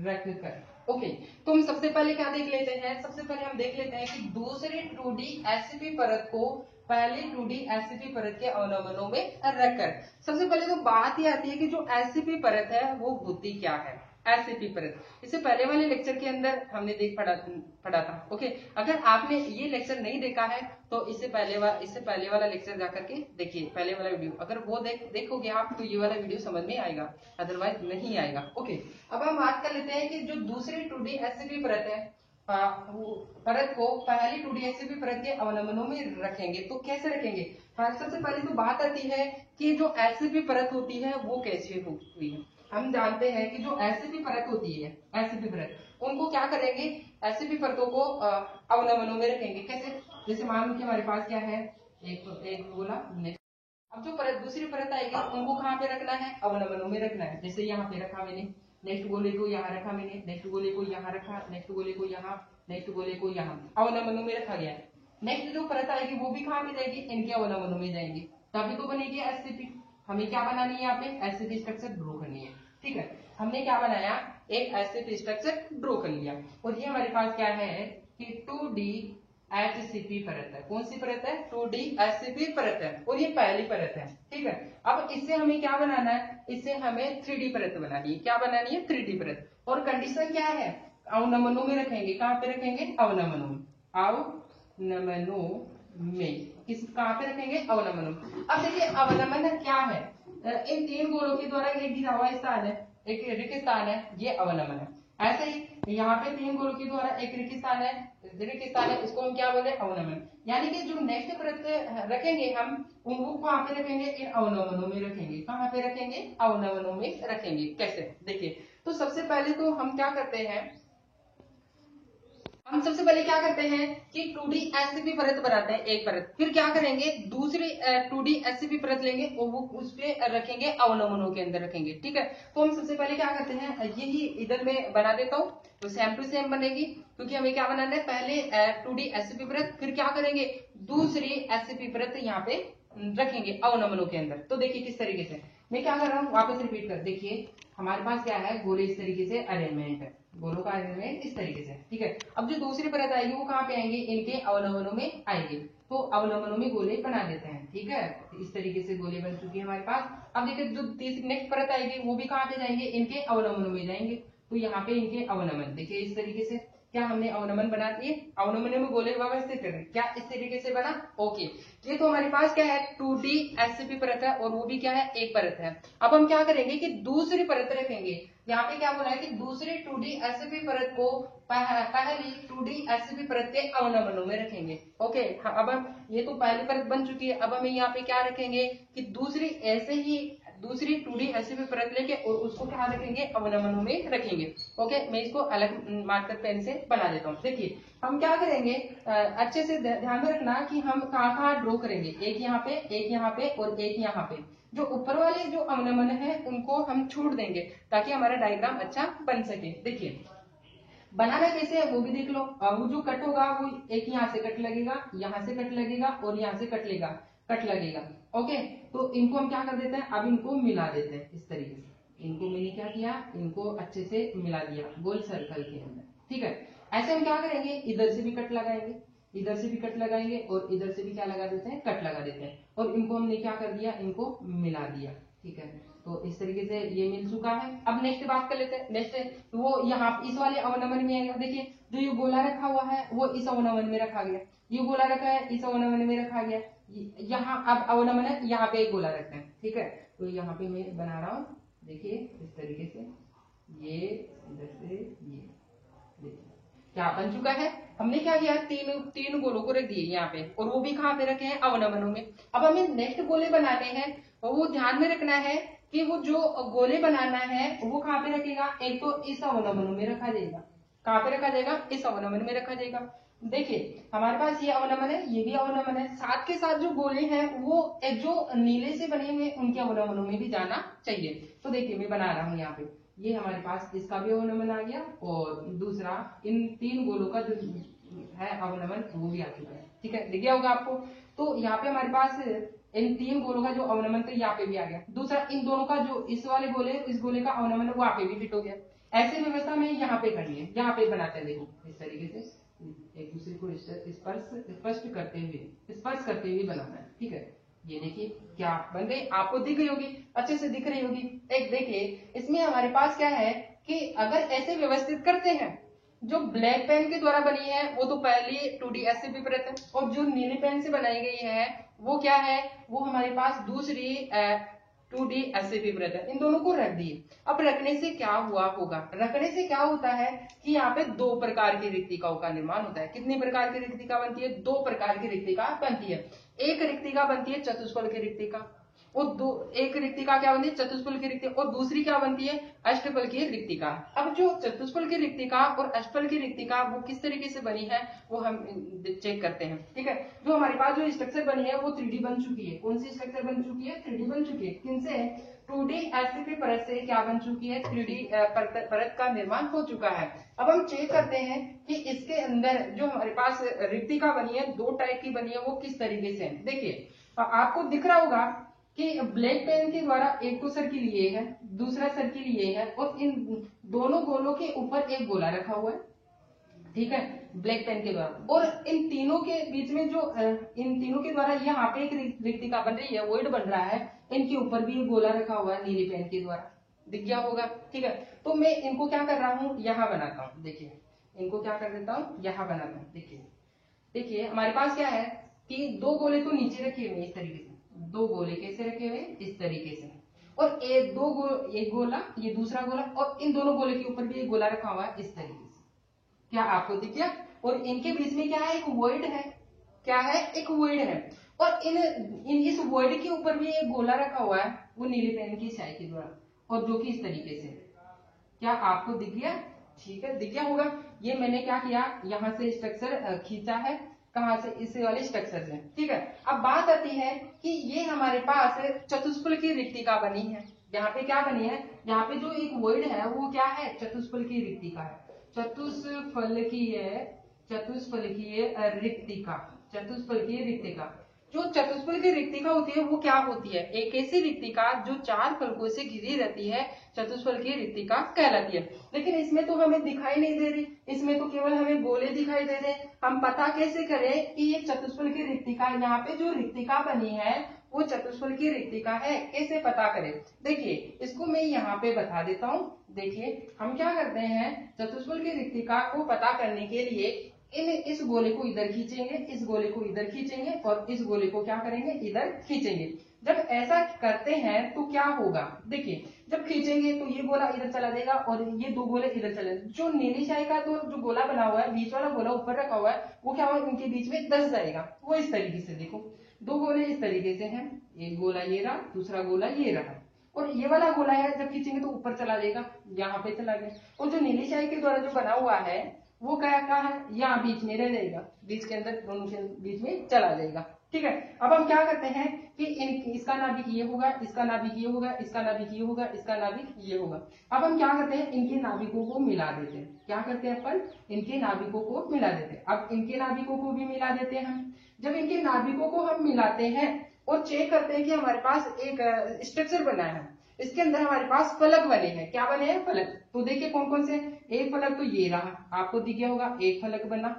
रख कर। ओके, तो हम सबसे पहले क्या देख लेते हैं, सबसे पहले हम देख लेते हैं कि दूसरी 2D एससीपी परत को पहले 2D एससीपी परत के अवनमनों में रखकर। सबसे पहले तो बात ही आती है कि जो एससीपी परत है वो होती क्या है। एससीपी परत। इससे पहले वाले लेक्चर के अंदर हमने पढ़ा था। ओके, अगर आपने ये लेक्चर नहीं देखा है तो इससे पहले वाला लेक्चर जाकर के देखिए, पहले वाला वीडियो। अगर वो देखोगे आप तो ये वाला वीडियो समझ में आएगा, अदरवाइज नहीं आएगा। ओके, अब हम बात कर लेते हैं कि जो दूसरी 2D एससीपी परत है, परत को पहली 2D एससीपी परत के अवनमनों में रखेंगे। तो कैसे रखेंगे? सबसे पहले तो बात आती है कि जो एससीपी परत होती है वो कैसी हुई है। हम जानते हैं कि जो एससीपी परत होती है, एससीपी परत, उनको क्या करेंगे, एससीपी परतों को अवनमनों में रखेंगे। कैसे? जैसे मान लो कि हमारे पास क्या है, एक बोला हमने। अब जो परत दूसरी परत आएगी उनको कहाँ पे रखना है? अवनमनों में रखना है। जैसे यहाँ पे रखा मैंने, नेक्स्ट गोले को यहाँ रखा मैंने, नेक्स्ट गोले को यहाँ रखा, नेक्स्ट गोले को यहाँ, नेक्स्ट गोले को यहाँ, अवनमनों में रखा गया है। नेक्स्ट जो परत आएगी वो भी कहाँ पे जाएगी? इनके अवनमनों में जाएंगे, तभी तो बनेगी एससीपी। हमें क्या बनानी है यहाँ पे? एससीपी स्ट्रक्चर ड्रॉ करनी है। ठीक है, हमने क्या बनाया? एक एससीपी स्ट्रक्चर ड्रॉ कर लिया। और ये हमारे पास क्या है कि 2D एचसीपी परत है। कौन सी परत है? 2D एचसीपी परत है, और ये पहली परत है। ठीक है, अब इससे हमें क्या बनाना है? इससे हमें 3D परत बनानी है। क्या बनानी है? 3D परत। और कंडीशन क्या है? अवनमनों में रखेंगे। कहाँ पे रखेंगे? अवनमनों में। अवनमनों में कहाँ पे रखेंगे? अवनमनों में। अब देखिए अवनमन क्या है? इन तीन गोलों के द्वारा एक गिरा हुआ स्थान है, एक रिक्त स्थान है, ये अवनमन है। ऐसे ही यहाँ पे तीन गोलों के द्वारा एक रिक्त स्थान है, इसको हम क्या बोले? अवनमन। यानी कि जो नेक्स्ट परत रखेंगे हम, उनको कहाँ पे रखेंगे? इन अवनमनों में रखेंगे। कहाँ पे रखेंगे? अवनमनों में रखेंगे। कैसे? देखिए, तो सबसे पहले तो हम क्या करते हैं, हम सबसे पहले क्या करते हैं कि 2D एससीपी परत बनाते हैं, एक परत। फिर क्या करेंगे? दूसरी 2D एससीपी परत लेंगे और वो उस पे रखेंगे, अवनमनों के अंदर रखेंगे। ठीक है, तो हम सबसे पहले क्या करते हैं, यही इधर में बना देता हूँ, तो सेम टू सेम बनेगी, क्योंकि हमें क्या बनाना है? पहले 2D एससीपी परत, फिर क्या करेंगे? दूसरी एससीपी परत यहाँ पे रखेंगे अवनमनों के अंदर। तो देखिए किस तरीके से मैं क्या कर रहा हूँ, वापस रिपीट कर। देखिए हमारे पास क्या है, गोले इस तरीके से अरेंजमेंट है, गोलों का अरेंजमेंट इस तरीके से। ठीक है, अब जो दूसरी परत आएगी वो कहाँ पे आएंगे? इनके अवनमनों में आएंगे। तो अवनमनों में गोले बना देते हैं। ठीक है, इस तरीके से गोले बन चुके हैं हमारे पास। अब देखिए जो तीसरी नेक्स्ट परत आएगी वो भी कहाँ पे जाएंगे? इनके अवनमनों में जाएंगे। तो यहाँ पे इनके अवनमन देखिए इस तरीके से, क्या हमने अवनमन बना दिए, अवनमन में गोले व्यवस्थित करें। क्या इस तरीके से बना? ओके, ये तो हमारे पास क्या है? 2D एससीपी परत है, और वो भी क्या है? एक परत है। अब हम क्या करेंगे कि दूसरी परत रखेंगे। यहाँ पे क्या बोला है कि दूसरी 2D एससीपी परत को पहली 2D एससीपी परत के अवनमनों में रखेंगे। ओके, अब हम ये तो पहली परत बन चुकी है, अब हमें यहाँ पे क्या रखेंगे कि दूसरी ऐसे ही दूसरी 2D एससीपी परत लेके और उसको क्या रखेंगे? अवनमनों में रखेंगे। ओके, मैं इसको अलग मार्कर पेन से बना देता हूँ। देखिए हम क्या करेंगे, अच्छे से ध्यान में रखना कि हम कहाँ कहाँ ड्रॉ करेंगे, एक यहाँ पे, एक यहाँ पे और एक यहाँ पे। जो ऊपर वाले जो अवनमन है उनको हम छोड़ देंगे ताकि हमारा डायग्राम अच्छा बन सके। देखिए बनाना कैसे है वो भी देख लो। वो जो कट होगा वो एक यहाँ से कट लगेगा, यहाँ से कट लगेगा और यहाँ से कट लगेगा। ओके, तो इनको हम क्या कर देते हैं, अब इनको मिला देते हैं इस तरीके से। इनको मैंने क्या किया, इनको अच्छे से मिला दिया गोल सर्कल के अंदर। ठीक है, ऐसे हम क्या करेंगे, इधर से भी कट लगाएंगे, इधर से भी कट लगाएंगे और इधर से भी क्या लगा देते हैं? कट लगा देते हैं। और इनको हमने क्या कर दिया, इनको मिला दिया। ठीक है, तो इस तरीके से ये मिल चुका है। अब नेक्स्ट बात कर लेते हैं। नेक्स्ट वो यहाँ इस वाले अवनमन में आएगा। देखिए जो ये गोला रखा हुआ है वो इस अवनमन में रखा गया, ये गोला रखा है इस अवनमन में रखा गया। यहाँ अब अवनमन है, यहाँ पे एक गोला रखते हैं। ठीक है, तो यहाँ पे मैं बना रहा हूँ, देखिए इस तरीके से, ये इधर से ये, देखिए क्या बन चुका है। हमने क्या किया, तीन गोलों को रख दिए यहाँ पे, और वो भी कहाँ पे रखे हैं? अवनमनों में। अब हमें नेक्स्ट गोले बनाने हैं, वो ध्यान में रखना है कि वो जो गोले बनाना है वो कहाँ पे रखेगा, एक तो इस अवनमन में रखा जाएगा। कहाँ पे रखा जाएगा? इस अवनमन में रखा जाएगा। देखिए हमारे पास ये अवनमन है, ये भी अवनमन है, साथ के साथ जो गोले हैं वो जो नीले से बने हुए उनके अवनमनों में भी जाना चाहिए। तो देखिए मैं बना रहा हूँ यहाँ पे, ये हमारे पास इसका भी अवनमन आ गया और दूसरा इन तीन गोलों का जो है अवनमन वो भी आ चुका है। ठीक है, दिख गया होगा आपको। तो यहाँ पे हमारे पास इन तीन गोलों का जो अवनमन था यहाँ पे भी आ गया। दूसरा इन दोनों का जो इस वाले गोले इस गोले का अवनमन है वहां पे भी फिट हो गया। ऐसी व्यवस्था में यहाँ पे करनी है, यहाँ पे बनाते हैं। देखो इस तरीके से एक दूसरे को स्पर्श करते हुए बनाना है। ठीक है, ये देखिए क्या बन गई, आपको दिख रही होगी, अच्छे से दिख रही होगी। एक देखिए इसमें हमारे पास क्या है कि अगर ऐसे व्यवस्थित करते हैं, जो ब्लैक पेन के द्वारा बनी है वो तो पहले 2D ऐसे विपरीत है, और जो नीले पेन से बनाई गई है वो क्या है, वो हमारे पास दूसरी 2D ऐसे विपरीत है। इन दोनों को रख दिए। अब रखने से क्या हुआ होगा, रखने से क्या होता है कि यहाँ पे दो प्रकार की रिक्तिकाओं का निर्माण होता है। कितनी प्रकार की रिक्तिका बनती है, दो प्रकार की रिक्तिका बनती है। एक रिक्तिका बनती है चतुष्फल की रिक्तिका, और एक रिक्तिका क्या बनती है, चतुष्फल की रिक्तिका, और दूसरी क्या बनती है, अष्टफल की रिक्तिका। अब जो चतुष्फल की रिक्तिका और अष्टफल की रिक्तिका वो किस तरीके से बनी है वो हम चेक करते हैं। ठीक है, जो हमारे पास जो स्ट्रक्चर बनी है वो 3D बन चुकी है। कौन सी स्ट्रक्चर बन चुकी है, 3D बन चुकी है। किनसे, 2D एसिड परत से क्या बन चुकी है, 3D परत का निर्माण हो चुका है। अब हम चेक करते हैं कि इसके अंदर जो हमारे पास रिक्तिका बनी है, दो टाइप की बनी है, वो किस तरीके से। देखिए आपको दिख रहा होगा कि ब्लैक पेन के द्वारा एक तो सर्किल ये है, दूसरा सर्किल ये है, और इन दोनों गोलों के ऊपर एक गोला रखा हुआ है। ठीक है, ब्लैक पेन के द्वारा, और इन तीनों के बीच में जो इन तीनों के द्वारा यहाँ पे एक रिक्तिका बन रही है, वॉइड बन रहा है। इनके ऊपर भी एक गोला रखा हुआ है नीले पेन के द्वारा, दिख गया होगा। ठीक है, तो मैं इनको क्या कर रहा हूँ, यहाँ बनाता हूँ। देखिए इनको क्या कर देता हूँ, यहाँ बनाता हूँ। देखिए हमारे पास क्या है कि दो गोले तो नीचे रखे हुए इस तरीके से, दो गोले कैसे रखे हुए इस तरीके से, और एक गोला, ये दूसरा गोला, और इन दोनों गोले के ऊपर भी एक गोला रखा हुआ है इस तरीके से। क्या आपको दिख गया, और इनके बीच में क्या है, एक वॉइड है। क्या है, एक वॉइड है, और इस वॉइड के ऊपर भी एक गोला रखा हुआ है, वो नीले पेन की स्याही के द्वारा, और जो कि इस तरीके से। क्या आपको दिख गया, ठीक है, दिख गया होगा। ये मैंने क्या किया, यहाँ से स्ट्रक्चर खींचा है, कहां से, इस वाले स्ट्रक्चर से। ठीक है, अब बात आती है कि ये हमारे पास चतुष्फल की रिक्तिका बनी है। यहाँ पे क्या बनी है, यहाँ पे जो एक वॉइड है वो क्या है, चतुष्फल की रिक्तिका है। चतुष्फल की रिक्तिका, चतुष्फल की रिक्तिका। जो चतुष्फल की रिक्तिका होती है वो क्या होती है, एक ऐसी रिक्तिका जो चार फलकों से घिरी रहती है, चतुष्फल की रिक्तिका कहलाती है। लेकिन इसमें तो हमें दिखाई नहीं दे रही, इसमें तो केवल हमें गोले दिखाई दे रहे। हम पता कैसे करें कि ये चतुष्फल की रिक्तिका, यहाँ पे जो रिक्तिका बनी है वो चतुष्फल की रिक्तिका है, कैसे पता करें। देखिए इसको मैं यहाँ पे बता देता हूँ। देखिए हम क्या करते हैं, चतुष्फल की रिक्तिका को पता करने के लिए इस गोले को इधर खींचेंगे, इस गोले को इधर खींचेंगे, और इस गोले को क्या करेंगे, इधर खींचेंगे। जब ऐसा करते हैं तो क्या होगा, देखिए जब खींचेंगे तो ये गोला इधर चला जाएगा और ये दो गोले इधर चले। जो नीली स्याही का तो जो गोला बना हुआ है, बीच वाला गोला ऊपर रखा हुआ है, वो क्या होगा, इनके बीच में दस जाएगा। वो इस तरीके से, देखो दो गोले इस तरीके से हैं, एक गोला ये रहा, दूसरा गोला ये रहा, और ये वाला गोला है जब खींचेंगे तो ऊपर चला जाएगा, यहाँ पे चला गया। और जो नीली स्याही के द्वारा जो बना हुआ है वो क्या है, यहाँ बीच में रह जाएगा, बीच के अंदर, दोनों के बीच में चला जाएगा। ठीक है, अब हम क्या करते हैं कि इसका नाभिक ये होगा, इसका नाभिक ये होगा, इसका नाभिक ये होगा, इसका नाभिक ये होगा। अब हम क्या करते हैं, इनके नाभिकों को मिला देते हैं। क्या करते हैं अपन, इनके नाभिकों को मिला देते हैं। अब इनके नाभिकों को भी मिला देते हैं हम। जब इनके नाभिकों को हम मिलाते हैं और चेक करते हैं कि हमारे पास एक स्ट्रक्चर बना है, इसके अंदर हमारे पास फलक बने हैं। क्या बने हैं, फलक। तो देखिए कौन कौन से, एक फलक तो ये रहा, आपको दिख गया होगा, एक फलक बना।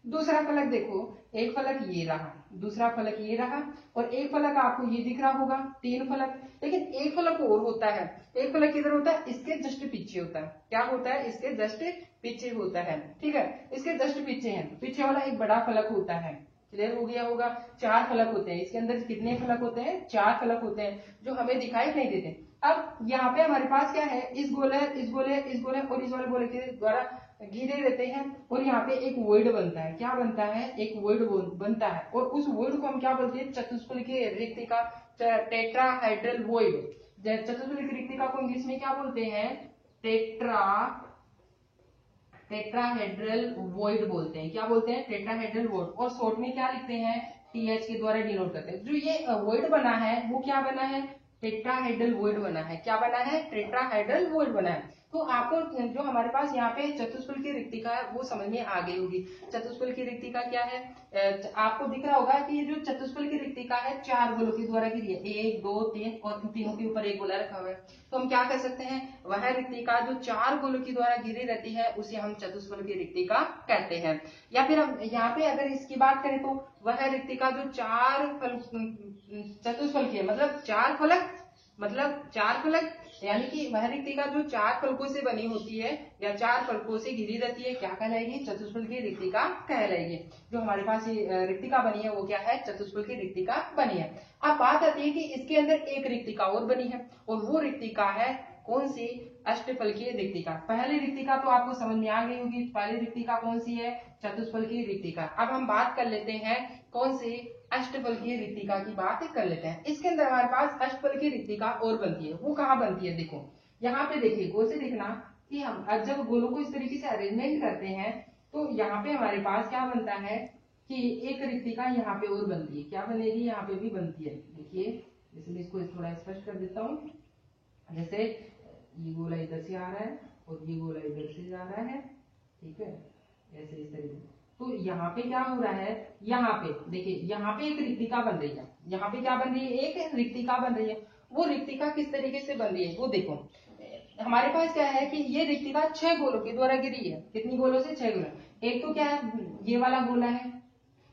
दूसरा फलक देखो, एक फलक ये रहा, दूसरा फलक ये रहा, और एक फलक आपको ये दिख रहा होगा, तीन फलक। लेकिन एक फलक और होता है, एक फलक किधर होता है, इसके जस्ट पीछे होता है। क्या होता है, इसके जस्ट पीछे होता है। ठीक है, इसके जस्ट पीछे है, पीछे वाला एक बड़ा फलक होता है। क्लियर हो गया होगा, चार फलक होते हैं इसके अंदर। कितने फलक होते हैं, चार फलक होते हैं, जो हमें दिखाई नहीं देते। अब यहाँ पे हमारे पास क्या है, इस गोले, इस गोले, इस गोले और इस वाले गोले के द्वारा घिरे रहते हैं, और यहाँ पे एक वॉइड बनता है। क्या बनता है, एक वॉइड बनता है, और उस वॉइड को हम क्या बोलते हैं, चतुष्फल की रिक्तिका, टेट्राहेड्रल वॉइड। चतुष्फल की रिक्तिका को इंग्लिश में क्या बोलते हैं, टेट्राहेड्रल वॉइड बोलते हैं। क्या बोलते हैं, टेट्राहेड्रल वॉइड, और शॉर्ट में क्या लिखते हैं, TH के द्वारा डिनोट करते हैं। जो ये वॉइड बना है वो क्या बना है, टेट्राहेड्रल वॉइड बना है। क्या बना है, टेट्राहेड्रल वॉइड बना है। तो आपको जो हमारे पास यहाँ पे चतुष्फल की रिक्तिका है वो समझ में आ गई होगी। चतुष्फल की रिक्तिका क्या है, आपको दिख रहा होगा कि ये जो चतुष्फल की रिक्तिका है चार गोलों के द्वारा घिरी है, 1 2 3, और तीनों के ऊपर एक गोला रखा हुआ है। तो हम क्या कर सकते हैं, वह रिक्तिका जो चार गोलों के द्वारा घिरी रहती है उसे हम चतुष्फल की रिक्तिका कहते हैं। या फिर हम यहाँ पे अगर इसकी बात करें तो वह रिक्तिका जो चार चतुष्फल की है, मतलब चार फलक यानी कि वह रिक्तिका जो 4 फलकों से बनी होती है या 4 फलकों से घिरी रहती है क्या कहलाएगी, चतुष्फलकीय रिक्तिका कहलाएगी। जो हमारे पास ये रिक्तिका बनी है वो क्या है, चतुष्फलकीय रिक्तिका बनी है। अब बात आती है कि इसके अंदर एक रिक्तिका और बनी है और वो रिक्तिका है कौन सी, अष्टफलकीय रिक्तिका। पहली रिक्तिका तो आपको समझ में आ गई होगी, पहली रिक्तिका कौन सी है, चतुष्फलकीय रिक्तिका। अब हम बात कर लेते हैं कौन सी, अष्टफलकीय रिक्तिका की बात कर लेते हैं। इसके अंदर हमारे पास अष्टफलकीय रिक्तिका और बनती है, वो कहाँ बनती है, देखो यहाँ पे देखिए, गौर से देखना कि हम जब गोलों को इस तरीके से अरेंजमेंट करते हैं तो यहाँ पे हमारे पास क्या बनता है कि एक रिक्तिका यहाँ पे और बनती है, क्या बनेगी, यहाँ पे भी बनती है। देखिए इसलिए इसको थोड़ा स्पष्ट कर देता हूँ। जैसे ये गोला इधर से आ रहा है और ये गोला इधर से जा रहा है, ठीक है, ऐसे इस तरीके। तो यहाँ पे क्या हो रहा है, यहाँ पे देखिए यहाँ पे एक रिक्तिका बन रही है, यहाँ पे क्या बन रही है, एक रिक्तिका बन रही है। वो रिक्तिका किस तरीके से बन रही है वो देखो, हमारे पास क्या है कि ये रिक्तिका 6 गोलों के द्वारा गिरी है। कितनी गोलों से, 6 गोला। एक तो क्या है, ये वाला गोला है,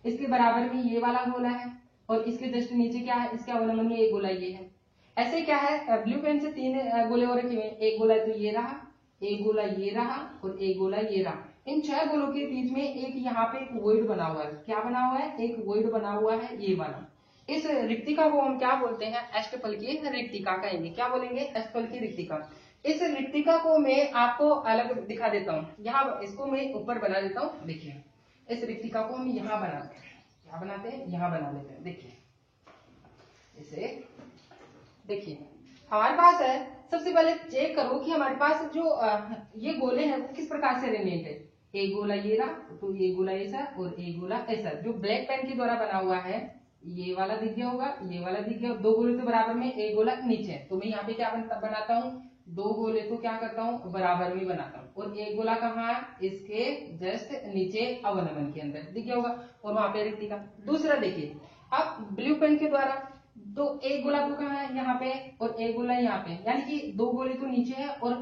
इसके बराबर में ये वाला गोला है और इसके जस्ट नीचे क्या है, इसके अवलंबन में एक गोला ये है। ऐसे क्या है, ब्लू पेन से 3 गोले और रखे हुए, एक गोला तो ये रहा, एक गोला ये रहा और एक गोला ये रहा। इन 6 गोलों के बीच में एक यहाँ पे एक वॉइड बना हुआ है, क्या बना हुआ है, एक वॉइड बना हुआ है ये वाला। इस रिक्तिका को हम क्या बोलते हैं, अष्टफलकीय रिक्तिका कहेंगे। क्या बोलेंगे, अष्टफलकीय रिक्तिका। इस रिक्तिका को मैं आपको अलग दिखा देता हूँ, यहाँ इसको मैं ऊपर बना देता हूँ। देखिए इस रिक्तिका को हम यहाँ बनाते हैं, क्या बनाते हैं, यहाँ बना लेते हैं। देखिए इसे देखिए हमारे पास है, सबसे पहले चेक करो कि हमारे पास जो ये गोले हैं वो किस प्रकार से अरेंजमेंट है। एक गोला ये रहा, तो एक गोला ऐसा और एक गोला ऐसा, जो ब्लैक पेन के द्वारा बना हुआ है। ये वाला दिख गया होगा, ये वाला दिख गया, 2 गोले तो बराबर में, एक गोला नीचे है। तो मैं यहाँ पे क्या बनाता हूँ, 2 गोले तो क्या करता हूँ, बराबर में बनाता हूँ और एक गोला कहाँ है, इसके जस्ट नीचे अवलंबन के अंदर दिख गया होगा और वहां पे रिक्तिका। दूसरा देखिए, अब ब्लू पेन के द्वारा तो एक गोला तो कहाँ है, यहाँ पे, और एक गोला यहाँ पे, यानी कि 2 गोले तो नीचे है और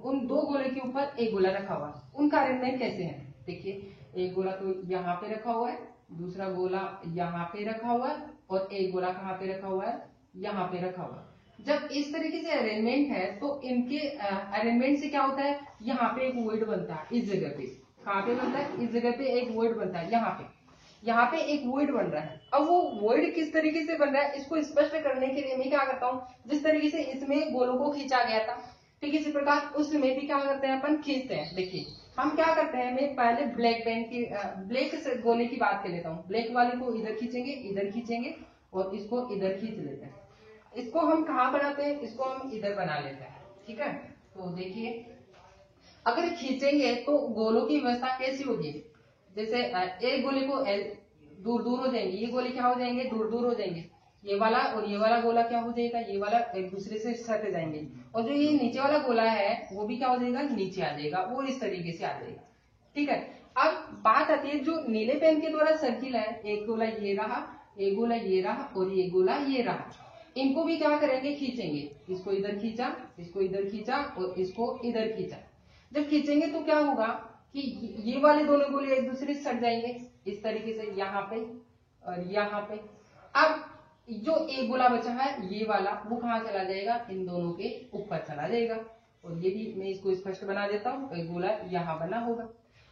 उन 2 गोले के ऊपर एक गोला रखा हुआ है। उनका अरेंजमेंट कैसे है, देखिए एक गोला तो यहाँ पे रखा हुआ है, दूसरा गोला यहाँ पे रखा हुआ है और एक गोला कहाँ पे रखा हुआ है, यहाँ पे रखा हुआ है। जब इस तरीके से अरेंजमेंट है तो इनके अरेंजमेंट से क्या होता है, यहाँ पे एक वॉइड बनता है, इस जगह पे, कहाँ पे बनता है, इस जगह पे एक वॉइड बनता है, यहाँ पे एक वॉइड बन रहा है। अब वो वॉइड किस तरीके से बन रहा है, इसको स्पष्ट करने के लिए मैं क्या करता हूँ, जिस तरीके से इसमें गोलों को खींचा गया था, ठीक इसी प्रकार उसमें भी क्या करते हैं, अपन खींचते हैं। देखिए हम क्या करते हैं, मैं पहले ब्लैक पेन की ब्लैक गोले की बात कर लेता हूँ। ब्लैक वाले को इधर खींचेंगे और इसको इधर खींच लेते हैं। इसको हम कहाँ बनाते हैं, इसको हम इधर बना लेते हैं, ठीक है। तो देखिए अगर खींचेंगे तो गोलों की व्यवस्था कैसी होगी, जैसे एक गोले को दूर दूर हो जाएंगे, ये गोले क्या हो जाएंगे, दूर दूर हो जाएंगे, ये वाला और ये वाला गोला क्या हो जाएगा, ये वाला एक दूसरे से सट जाएंगे और जो ये नीचे वाला गोला है वो भी क्या हो जाएगा, नीचे आ जाएगा, वो इस तरीके से आ जाएगा, ठीक है। अब बात आती है जो नीले पेन के द्वारा सर्किल है, एक गोला ये रहा, एक गोला ये रहा और ये गोला ये रहा। इनको भी क्या करेंगे, खींचेंगे, इसको इधर खींचा, इसको इधर खींचा और इसको इधर खींचा। जब खींचेंगे तो क्या होगा कि ये वाले दोनों गोले एक दूसरे से सट जाएंगे इस तरीके से, यहाँ पे और यहाँ पे। अब जो एक गोला बचा है ये वाला, वो कहाँ चला जाएगा, इन दोनों के ऊपर चला जाएगा। और ये भी मैं इसको स्पष्ट बना देता हूँ, एक गोला यहाँ बना होगा।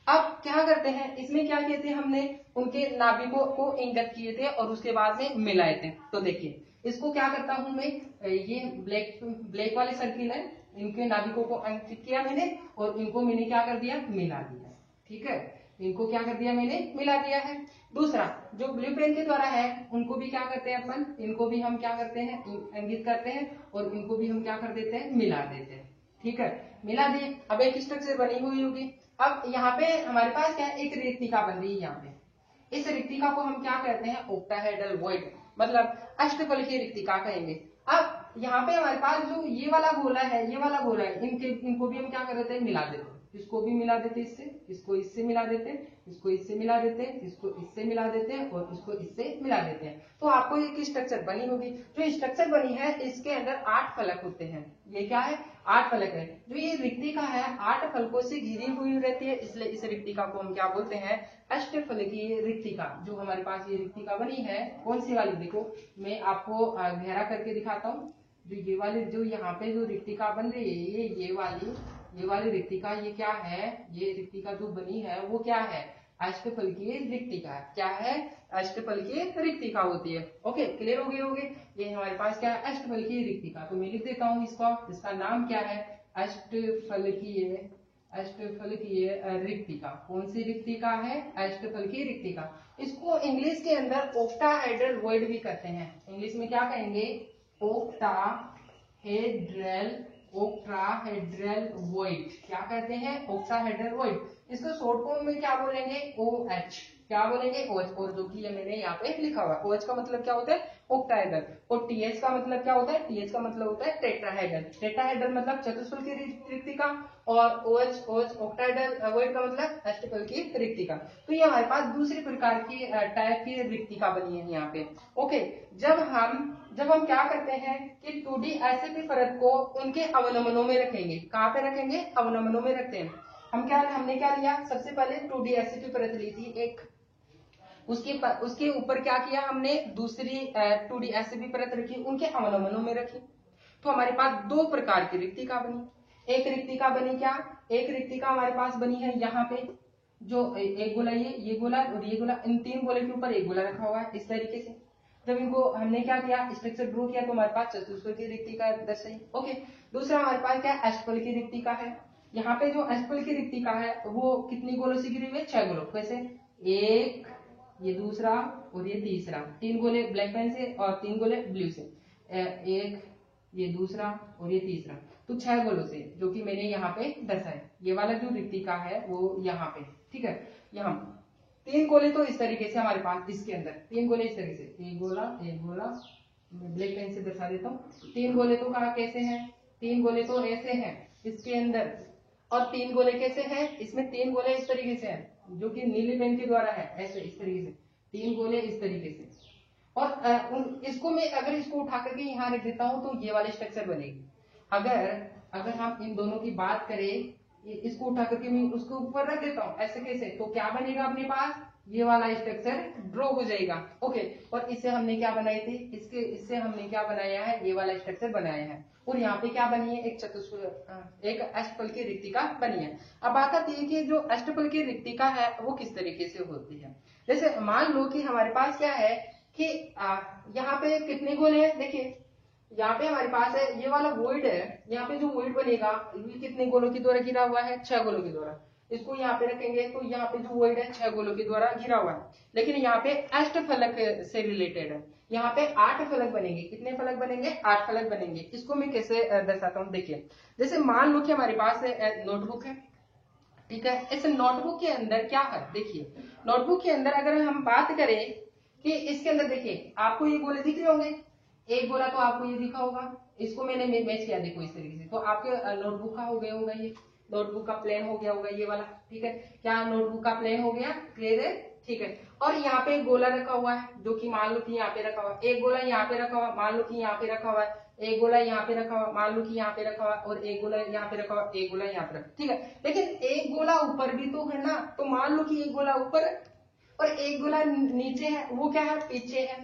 अब क्या करते हैं, इसमें क्या किए थे हमने, उनके नाभिकों को इंगित किए थे और उसके बाद में मिलाए थे। तो देखिए इसको क्या करता हूं मैं, ये ब्लैक वाले सर्किल है, इनके नाभिकों को अंकित किया मैंने और इनको मैंने क्या कर दिया, मिला दिया, ठीक है। इनको क्या कर दिया मैंने, मिला दिया है। दूसरा जो ब्लू पेन के द्वारा है उनको भी क्या करते हैं अपन, इनको भी हम क्या करते हैं, इंगित करते हैं और इनको भी हम क्या कर देते हैं, मिला देते हैं, ठीक है। मिला दिए, अब एक स्ट्रक्चर बनी हुई होगी। अब यहाँ पे हमारे पास क्या है, एक रिक्तिका बन रही है यहाँ पे। इस रिक्तिका को हम क्या कहते हैं, ऑक्टाहेड्रल वॉइड, मतलब अष्टफलकीय रिक्तिका कहेंगे। अब यहाँ पे हमारे पास जो ये वाला गोला है, ये वाला गोला है, इनको भी हम क्या कर देते हैं, मिला देते हैं। इसको भी मिला देते हैं इससे, इसको इससे मिला देते हैं, इसको इससे मिला देते हैं, इसको इससे मिला देते हैं और इसको इससे मिला देते हैं। तो आपको एक स्ट्रक्चर बनी होगी। जो स्ट्रक्चर बनी है इसके अंदर 8 फलक होते हैं। ये क्या है, 8 फलक है। जो ये रिक्तिका है 8 फलकों से घिरी हुई रहती है, इसलिए इस रिक्तिका को हम क्या बोलते हैं, अष्टफलकीय रिक्तिका। जो हमारे पास ये रिक्तिका बनी है, कौन सी वाली, देखो मैं आपको गहरा करके दिखाता हूँ। जो ये वाली जो यहाँ पे जो रिक्तिका बन रही है ये वाली रिक्तिका, ये क्या है, ये रिक्तिका जो बनी है वो क्या है, अष्टफल की रिक्तिका। क्या है, अष्टफल की रिक्तिका होती है। ओके, क्लियर हो गए होगे। ये हमारे पास क्या है, अष्टफल की रिक्तिका। तो मैं लिख देता हूँ इसका नाम क्या है, अष्टफल की रिक्तिका। कौन सी रिक्तिका है, अष्टफल की रिक्तिका। इसको इंग्लिश के अंदर ओक्टाहेड्रल वॉइड भी कहते हैं। इंग्लिश में क्या कहेंगे, ओक्टाहेड्रल वॉइड। क्या कहते हैं, ओक्टाहेड्रल वॉइड। इसको शॉर्ट फॉर्म में क्या बोलेंगे, OH। क्या बोलेंगे, OH। और जो कि मैंने यहाँ पे लिखा हुआ, OH का मतलब क्या होता है, ओक्टाहेड्रल। और TH का मतलब क्या होता है, TH का मतलब होता है टेट्राहेड्रल। टेट्राहेड्रल मतलब चतुष्फल की रिक्तिका, और OH ओक्टाहेड्रल वॉइड का मतलब अष्टफल की रिक्तिका। तो ये हमारे पास दूसरी प्रकार की टाइप की रिक्तिका बनी है यहाँ पे। ओके, जब हम क्या करते हैं कि 2D एसिड परत को उनके अवनमनों में रखेंगे। कहाँ पे रखेंगे, अवनमनों में रखते हैं। हमने क्या लिया, सबसे पहले 2D एसिड परत ली थी एक, उसके ऊपर क्या किया हमने, दूसरी 2D एसिड परत रखी, उनके अवनमनों में रखी। तो हमारे पास दो प्रकार की रिक्तिका बनी। एक रिक्तिका बनी क्या, एक रिक्तिका हमारे पास बनी है यहाँ पे, जो एक गोला, ये गोला और ये गोला, इन तीन गोले के ऊपर एक गोला रखा हुआ है इस तरीके से। जब इनको हमने क्या किया, स्ट्रक्चर ड्रॉ किया, तो हमारे पास चतुष्फल की रिक्तिका दर्शाई। ओके, दूसरा हमारे पास क्या, अष्टफल की रिक्तिका है। यहाँ पे जो अष्टफल की रिक्तिका है वो कितनी गोलों से घिरी हुई है, 6 गोलों। वैसे एक, ये दूसरा और ये तीसरा, 3 गोले ब्लैक पेन से और 3 गोले ब्लू से। एक, ये दूसरा और ये तीसरा, तो 6 गोलों से, जो कि मैंने यहाँ पे दर्शाया। ये वाला जो रिक्तिका है वो यहाँ पे, ठीक है। यहाँ 3 गोले तो इस तरीके से हमारे पास, इसके अंदर 3 गोले इस तरीके से, एक गोला, मैं ब्लैक पेन से दर्शा देता हूँ। 3 गोले तो कहा कैसे हैं, 3 गोले तो ऐसे हैं इसके अंदर, और 3 गोले कैसे हैं, इसमें 3 गोले इस तरीके से हैं, जो कि नीली पेन के द्वारा है, ऐसे इस तरीके से 3 गोले इस तरीके से। और इसको मैं अगर इसको उठा करके यहाँ रख देता हूँ तो ये वाली स्ट्रक्चर बनेगी। अगर हम इन दोनों की बात करें, इसको उठा करके मैं उसके ऊपर रख देता हूँ ऐसे कैसे, तो क्या बनेगा अपने पास, ये वाला स्ट्रक्चर ड्रॉ हो जाएगा। ओके, और इससे हमने क्या बनाई थी, इससे हमने क्या बनाया है, ये वाला स्ट्रक्चर बनाया है। और यहाँ पे क्या बनी है, एक अष्टफल की रिक्तिका बनी है। अब बात आती है कि जो अष्टफल की रिक्तिका है वो किस तरीके से होती है। जैसे मान लो कि हमारे पास क्या है कि यहाँ पे कितने गोले हैं, देखिए यहाँ पे हमारे पास है ये वाला वॉइड है, यहाँ पे जो वॉइड बनेगा ये कितने गोलों के द्वारा घिरा हुआ है, 6 गोलों के द्वारा। इसको यहाँ पे रखेंगे तो यहाँ पे जो वॉइड है 6 गोलों के द्वारा घिरा हुआ है। लेकिन यहाँ पे अष्टफलक से रिलेटेड है, यहाँ पे 8 फलक बनेंगे। कितने फलक बनेंगे, 8 फलक बनेंगे। इसको मैं कैसे दर्शाता हूँ, देखिए जैसे मान लो कि हमारे पास नोटबुक है, ठीक है। इस नोटबुक के अंदर क्या है, देखिए नोटबुक के अंदर अगर हम बात करें कि इसके अंदर देखिए आपको ये गोले दिख रहे होंगे, एक गोला तो आपको ये दिखा होगा, इसको मैंने मैच किया देखो इस तरीके से, तो आपके नोटबुक का हो गया होगा, ये नोटबुक का प्लेन हो गया होगा ये वाला, ठीक है। क्या नोटबुक का प्लेन हो गया, क्लियर है, ठीक है। और यहाँ पे एक गोला रखा हुआ है, जो कि मान लो कि यहाँ पे रखा हुआ, एक गोला यहाँ पे रखा हुआ, मान लो कि यहाँ पे रखा हुआ है, एक गोला यहाँ पे रखा हुआ, मान लो कि यहाँ पे रखा हुआ, और एक गोला यहाँ पे रखा हुआ, एक गोला यहाँ पे रखा, ठीक है। लेकिन एक गोला ऊपर भी तो है ना, तो मान लो कि एक गोला ऊपर और एक गोला नीचे है, वो क्या है, पीछे है,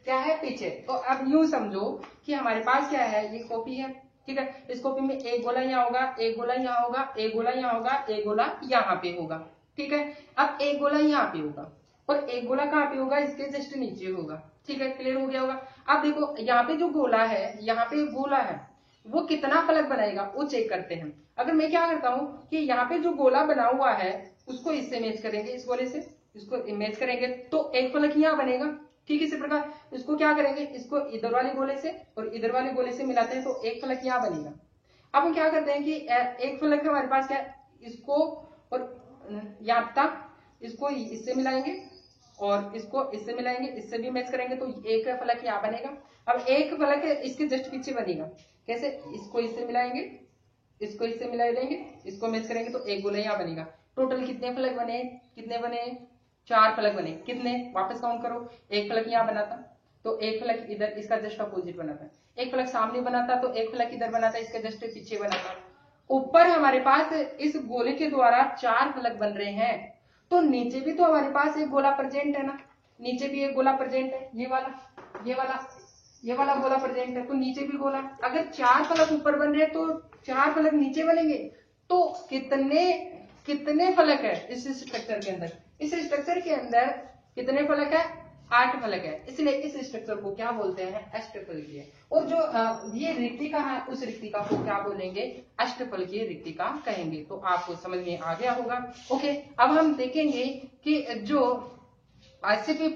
क्या है, पीछे। तो अब यूं समझो कि हमारे पास क्या है, ये कॉपी है, ठीक है। इस कॉपी में एक गोला यहाँ होगा, एक गोला यहाँ होगा, एक गोला यहाँ होगा, एक गोला यहाँ पे होगा, ठीक है। अब एक गोला यहाँ पे होगा और एक गोला कहाँ पे होगा, इसके जस्ट नीचे होगा, ठीक है। क्लियर हो गया होगा। अब देखो यहाँ पे जो गोला है, यहाँ पे गोला है, वो कितना फलक बनाएगा वो चेक करते हैं। अगर मैं क्या करता हूँ कि यहाँ पे जो गोला बना हुआ है उसको इससे मैच करेंगे, इस गोले से इसको मैच करेंगे तो एक फलक यहाँ बनेगा, ठीक है। इसी प्रकार इसको क्या करेंगे, इसको इधर वाले गोले से और इधर वाले गोले से मिलाते हैं तो एक फलक यहाँ बनेगा। अब हम क्या करते हैं कि एक फलक हमारे पास क्या, इसको और यहाँ तक इसको इससे मिलाएंगे और इसको इससे मिलाएंगे, इससे भी मैच करेंगे तो एक फलक यहाँ बनेगा। अब एक फलक इसके जस्ट पीछे बनेगा, कैसे, इसको इससे मिलाएंगे, इसको इससे मिला देंगे, इसको मैच करेंगे तो एक गोला यहाँ बनेगा। टोटल कितने फलक बने, कितने बने, 4 फलक बने। कितने, वापस काउंट करो, एक फलक यहाँ बनाता तो एक फलक इधर इसका जस्ट अपोजिट बनाता, एक फलक सामने बनाता तो एक फलक इधर बनाता, इसका जस्ट पीछे बनाता। ऊपर हमारे पास इस गोले के द्वारा 4 फलक बन रहे हैं, तो नीचे भी तो हमारे पास एक गोला प्रेजेंट है ना, नीचे भी एक गोला प्रेजेंट है, ये वाला ये वाला गोला प्रेजेंट है, तो नीचे भी गोला। अगर 4 फलक ऊपर बन रहे हैं तो 4 फलक नीचे बनेंगे। तो कितने फलक है इस स्ट्रक्चर के अंदर? इस स्ट्रक्चर के अंदर कितने फलक है? 8 फलक है। इसलिए इस स्ट्रक्चर को क्या बोलते हैं? अष्टफलकीय। और जो ये रिक्तिका है, उस रिक्तिका को क्या बोलेंगे? अष्टफलकीय रिक्तिका कहेंगे। तो आपको समझ में आ गया होगा। ओके, अब हम देखेंगे कि जो एससीपी,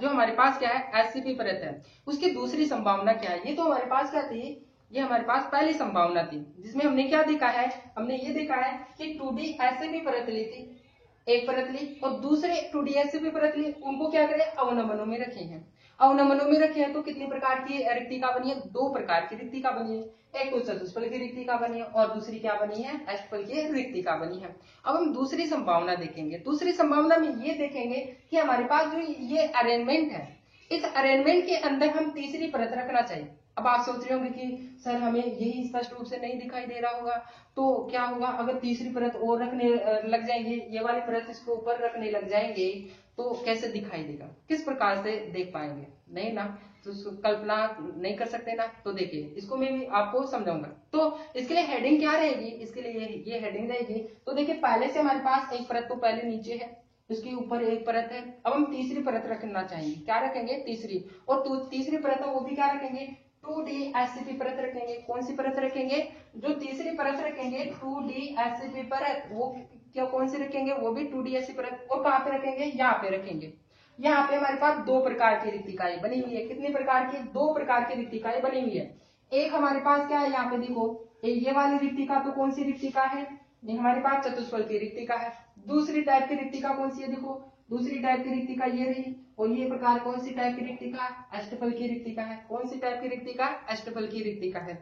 जो हमारे पास क्या है, एससीपी परत है, उसकी दूसरी संभावना क्या है? ये तो हमारे पास क्या थी? ये हमारे पास पहली संभावना थी, जिसमें हमने क्या देखा है? हमने ये देखा है कि 2D एससीपी परत ली थी, एक परत ली, और दूसरे 2D एससीपी परत ली। उनको क्या करें? अवनमनों में रखे हैं। अवनमनों में रखे हैं तो कितनी प्रकार की रिक्तिका बनी है? 2 प्रकार की रिक्तिका बनी है। एक तो चतुष्फल की रिक्तिका बनी है और दूसरी क्या बनी है? अष्टफल की रिक्तिका बनी है। अब हम दूसरी संभावना देखेंगे। दूसरी संभावना में ये देखेंगे कि हमारे पास जो ये अरेंजमेंट है, इस अरेंजमेंट के अंदर हम तीसरी परत रखना चाहिए। अब आप सोच रहे होंगे कि सर हमें यही स्पष्ट रूप से नहीं दिखाई दे रहा होगा, तो क्या होगा अगर तीसरी परत और रखने लग जाएंगे, ये वाली परत इसको ऊपर रखने लग जाएंगे, तो कैसे दिखाई देगा? किस प्रकार से देख पाएंगे? नहीं ना, तो कल्पना नहीं कर सकते ना। तो देखिए, इसको मैं भी आपको समझाऊंगा। तो इसके लिए हेडिंग क्या रहेगी? इसके लिए ये हेडिंग रहेगी। तो देखिए, पहले से हमारे पास एक परत तो पहले नीचे है, उसके ऊपर एक परत है। अब हम तीसरी परत रखना चाहेंगे। क्या रखेंगे? तीसरी। और तीसरी परत है वो भी क्या रखेंगे? 2D एससीपी परत रखेंगे। कौन सी परत रखेंगे? जो तीसरी परत रखेंगे 2D एससीपी परत, वो क्या कौन सी रखेंगे? वो भी 2D एससीपी परत। और कहाँ पे रखेंगे? यहाँ पे रखेंगे। यहाँ पे हमारे पास 2 प्रकार की रिक्तिकाएं बनी हुई है। कितनी प्रकार की? 2 प्रकार की रिक्तिकाएं बनी हुई है। एक हमारे पास क्या है? यहाँ पे देखो, ये वाली रिक्तिका तो कौन सी रिक्तिका है? ये हमारे पास चतुष्फल की रिक्तिका है। दूसरी टाइप की रिक्तिका कौन सी है? देखो, दूसरी टाइप की रिक्तिका ये रही। और ये प्रकार कौन सी टाइप की रिक्तिका? अष्टफल की रिक्तिका है। कौन सी टाइप की रिक्तिका? अष्टफल की रिक्तिका है।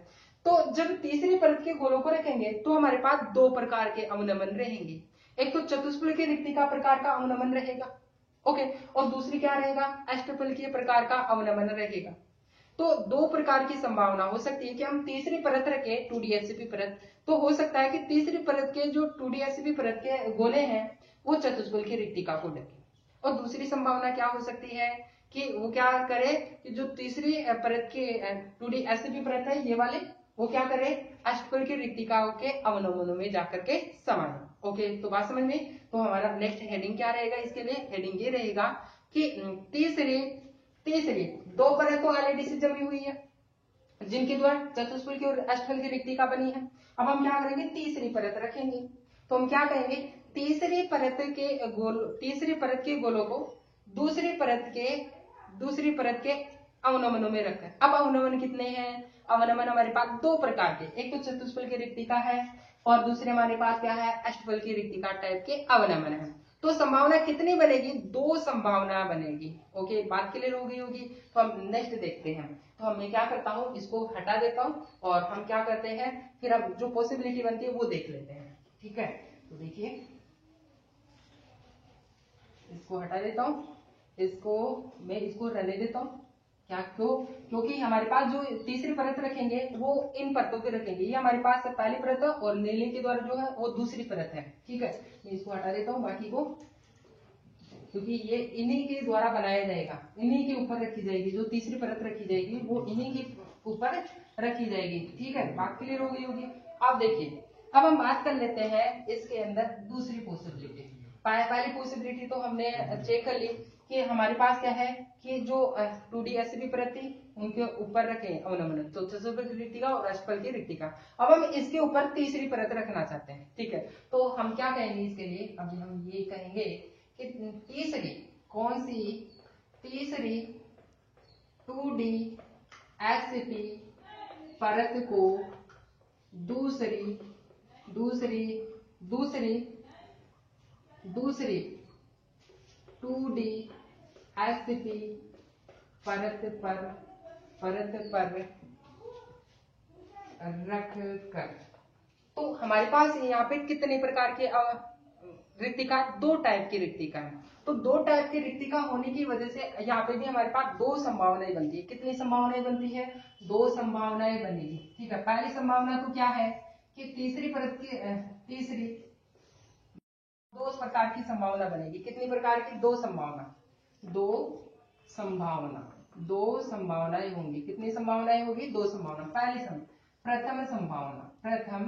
तो जब तीसरी परत के गोलों को रखेंगे तो हमारे पास 2 प्रकार के अवनमन रहेंगे। एक तो चतुष्फल की रिक्तिका प्रकार का अवनमन रहेगा, ओके, और दूसरी क्या रहेगा? अष्टफलकीय प्रकार का अवनमन रहेगा। तो 2 प्रकार की संभावना हो सकती है कि हम तीसरी परत रखें 2D एससीपी परत, तो हो सकता है कि तीसरी परत के जो 2D एससीपी परत के गोले हैं वो चतुष्फल की रिक्तिका को ढके। और दूसरी संभावना क्या हो सकती है कि वो क्या करे कि जो तीसरी परत के 2D एससीपी परत है, ये वाले, वो क्या करे? अष्टफल की रिक्तिकाओं के अवनमनों में जाकर के समाये। ओके, तो बात समझ में। तो हमारा नेक्स्ट हेडिंग क्या रहेगा? इसके लिए हेडिंग ये रहेगा कि तीसरी तीसरी 2 परतों ऑलरेडी से जमी हुई है, जिनके द्वारा चतुष्फल की और अष्टफल की रिक्तिका बनी है। अब हम क्या करेंगे? तीसरी परत रखेंगे। तो हम क्या कहेंगे? तीसरी परत के गोलों को दूसरी परत के अवनमनों में रखें। अब अवनमन कितने हैं? अवनमन हमारे पास 2 प्रकार के, एक तो चतुष्फल की रिक्तिका है और दूसरे हमारे पास क्या है? अष्टफल की रिक्तिका टाइप के अवनमन है। तो संभावना कितनी बनेगी? 2 संभावना बनेगी। ओके, बात क्लियर हो गई होगी। तो हम नेक्स्ट देखते हैं। तो मैं क्या करता हूं, इसको हटा देता हूं और हम क्या करते हैं, फिर अब जो पॉसिबिलिटी बनती है वो देख लेते हैं। ठीक है, तो देखिए, इसको हटा देता हूं, इसको रहने देता हूं। क्या? क्योंकि हमारे पास जो तीसरी परत रखेंगे वो इन परतों पे रखेंगे। ये हमारे पास पहली परत है और नीले के द्वारा जो है वो दूसरी परत है। ठीक है, मैं इसको हटा देता हूँ बाकी को, क्योंकि ये इन्हीं के द्वारा बनाया जाएगा, इन्हीं के ऊपर रखी जाएगी। जो तीसरी परत रखी जाएगी वो इन्हीं के ऊपर रखी जाएगी। ठीक है, बात क्लियर हो गई होगी। अब देखिए, अब हम बात कर लेते हैं इसके अंदर दूसरी पॉसिबिलिटी। पहली पॉसिबिलिटी तो हमने चेक कर ली कि हमारे पास क्या है कि जो 2D एससीपी परत थी उनके ऊपर रखे अवनमन, तो चतुष्फल की रिक्तिका और अष्टफल की रिक्तिका। अब हम इसके ऊपर तीसरी परत रखना चाहते हैं। ठीक है, तो हम क्या कहेंगे इसके लिए? अभी हम ये कहेंगे कि तीसरी, कौन सी? तीसरी 2D एससीपी परत को दूसरी 2D एससीपी परत पर रख कर, तो हमारे पास यहाँ पे कितने प्रकार के रिक्तिका? 2 टाइप की रिक्तिका है। तो 2 टाइप की रिक्तिका होने की वजह से यहाँ पे भी हमारे पास 2 संभावनाएं बनती है। कितनी संभावनाएं बनती है? 2 संभावनाएं बनेगी। ठीक है, पहली संभावना तो क्या है कि तीसरी परत की तीसरी 2 प्रकार की संभावना बनेगी। कितनी प्रकार की? 2 संभावना। दो संभावनाएं होंगी। कितनी संभावनाएं होगी? दो संभावना। प्रथम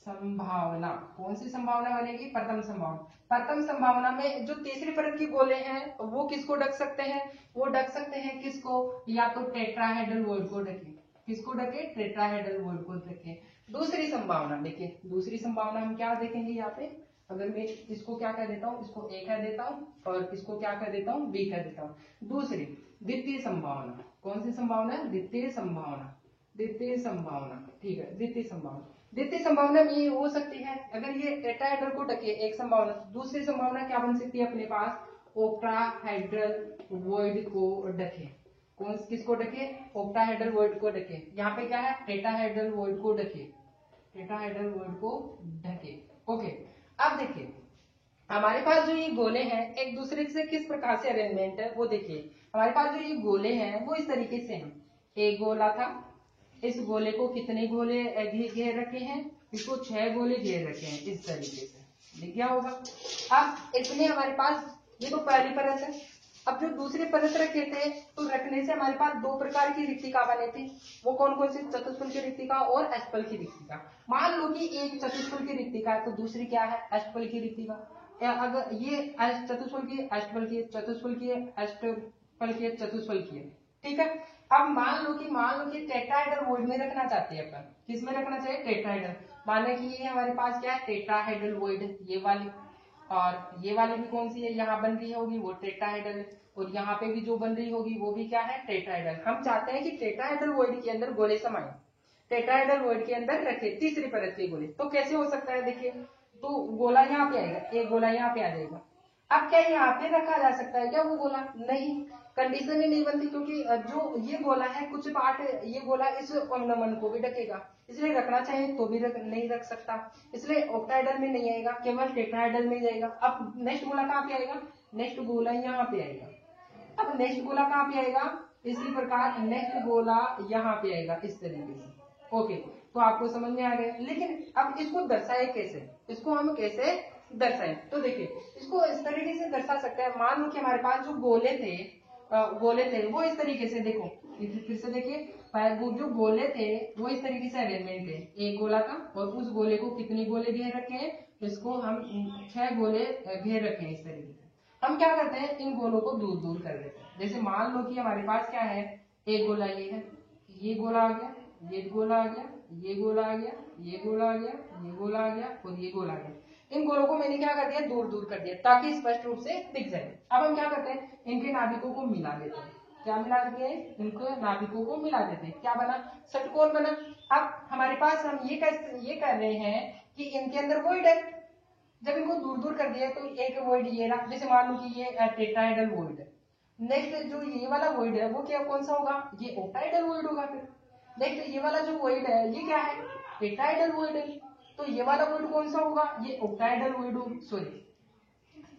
संभावना कौन सी संभावना बनेगी? प्रथम संभावना। प्रथम संभावना में जो तीसरी परत की गोले हैं वो किसको ढक सकते हैं? वो ढक सकते हैं किसको? या तो टेट्राहेड्रल वॉइड को ढके। किसको ढके? टेट्राहेड्रल वॉइड को ढके। दूसरी संभावना देखिए, दूसरी संभावना हम क्या देखेंगे यहाँ पे? अगर मैं इसको क्या कह देता हूँ? इसको ए कह देता हूँ और इसको क्या कह देता हूँ? बी कह देता हूँ। दूसरी द्वितीय संभावना, कौन सी संभावना? द्वितीय संभावना। ठीक है, द्वितीय संभावना में ये हो सकती है, अगर ये टेट्राहेड्रल को ढके एक संभावना, दूसरी संभावना क्या बन सकती है अपने पास? ओक्टाहेड्रल वॉइड को ढके। कौन किसको ढके? ओक्टाहेड्रल वॉइड को ढके। यहाँ पे क्या है? टेट्राहेड्रल वॉइड को ढके। ओके, अब देखिए हमारे पास जो ये गोले हैं एक दूसरे से किस प्रकार से अरेंजमेंट है वो देखिए। हमारे पास जो ये गोले हैं वो इस तरीके से हैं। एक गोला था, इस गोले को कितने गोले घेर रखे हैं? इसको 6 गोले घेर रखे हैं इस तरीके से, दिख गया होगा। अब इसमें हमारे पास ये तो पहली परत है। अब जो दूसरी परत रखे थे तो रखने से हमारे पास दो प्रकार की रिक्तिका बने थे। वो कौन कौन सी? चतुष्फल की रिक्तिका और अष्टफल की रिक्तिका। मान लो कि एक चतुष्फल की रिक्तिका है तो दूसरी क्या है? अष्टफल की रिक्तिका। अगर ये चतुष्फल की, अष्टफल की, चतुष्फल की, अष्टफल की, चतुष्फल की है, ठीक है। अब मान लो कि टेट्राहेड्रल वॉइड में रखना चाहते हैं अपन। किस में रखना चाहिए? टेट्राहेड्रल। माने कि ये हमारे पास क्या है? टेट्राहेड्रल वॉइड, ये वाली, और ये वाली भी कौन सी है? यहाँ बन रही होगी वो टेट्राहेड्रल है, और यहाँ पे भी जो बन रही होगी वो भी क्या है? टेट्राहेड्रल। हम चाहते हैं कि टेट्राहेड्रल वॉइड के अंदर गोले समाये, टेट्राहेड्रल वॉइड के अंदर रखे तीसरी परत के गोले। तो कैसे हो सकता है? देखिए, तो गोला यहाँ पे आएगा, एक गोला यहाँ पे आ जाएगा। अब क्या यहाँ पे रखा जा सकता है क्या वो गोला? नहीं, कंडीशन ही नहीं बनती, क्योंकि जो ये गोला है कुछ पार्ट, ये गोला इस ऑर्नामेंट को भी ढकेगा, इसलिए रखना चाहिए तो भी नहीं रख सकता, इसलिए ऑक्टाहेड्रल में नहीं आएगा, केवल टेट्राहेड्रल में जाएगा। अब नेक्स्ट गोला कहाँ पे आएगा? नेक्स्ट गोला यहाँ पे आएगा। अब नेक्स्ट गोला कहाँ पे आएगा? इसी प्रकार नेक्स्ट गोला यहाँ पे आएगा इस तरीके से। ओके, तो आपको समझ में आ गया। लेकिन अब इसको दर्शाए कैसे? इसको हम कैसे दर्शाएं? तो देखिए, इसको इस तरीके से दर्शा सकते हैं। मान लो कि हमारे पास जो गोले थे वो इस तरीके से, देखो फिर से देखिए, जो गोले थे वो इस तरीके से अरेंजमेंट थे। एक गोला था और उस गोले को कितने गोले घेर रखे हैं? इसको हम 6 गोले घेर रखे हैं इस तरीके से। हम क्या करते हैं? इन गोलों को दूर दूर कर देते हैं। जैसे मान लो कि हमारे पास क्या है? एक गोला ये है, ये गोला आ गया, ये गोला आ गया, ये गोला आ गया, ये गोला आ गया, ये गोला आ गया और ये गोला आ गया। इन गोलों को मैंने क्या कर दिया? दूर दूर कर दिया ताकि स्पष्ट रूप से दिख जाए। अब हम क्या करते हैं? इनके नाभिकों को मिला देते हैं। क्या मिला देते हैं? इनको नाभिकों को मिला देते हैं। क्या बना? षटकोण बना। अब हमारे पास हम ये कर रहे हैं कि इनके अंदर वॉइड है। जब इनको दूर दूर कर दिया तो एक वॉइड ये रहा। जैसे मान लो कि ये टेट्राहेड्रल वॉइड है। नेक्स्ट जो ये वाला वॉइड है वो क्या कौन सा होगा? ये ऑक्टाहेड्रल वॉइड होगा। फिर नेक्स्ट ये वाला जो वॉइड है ये क्या है? टेट्राहेड्रल वॉइड है। तो ये वाला वॉइड कौन सा होगा? ये ऑक्टाहेड्रल वॉइड होगा। सॉरी,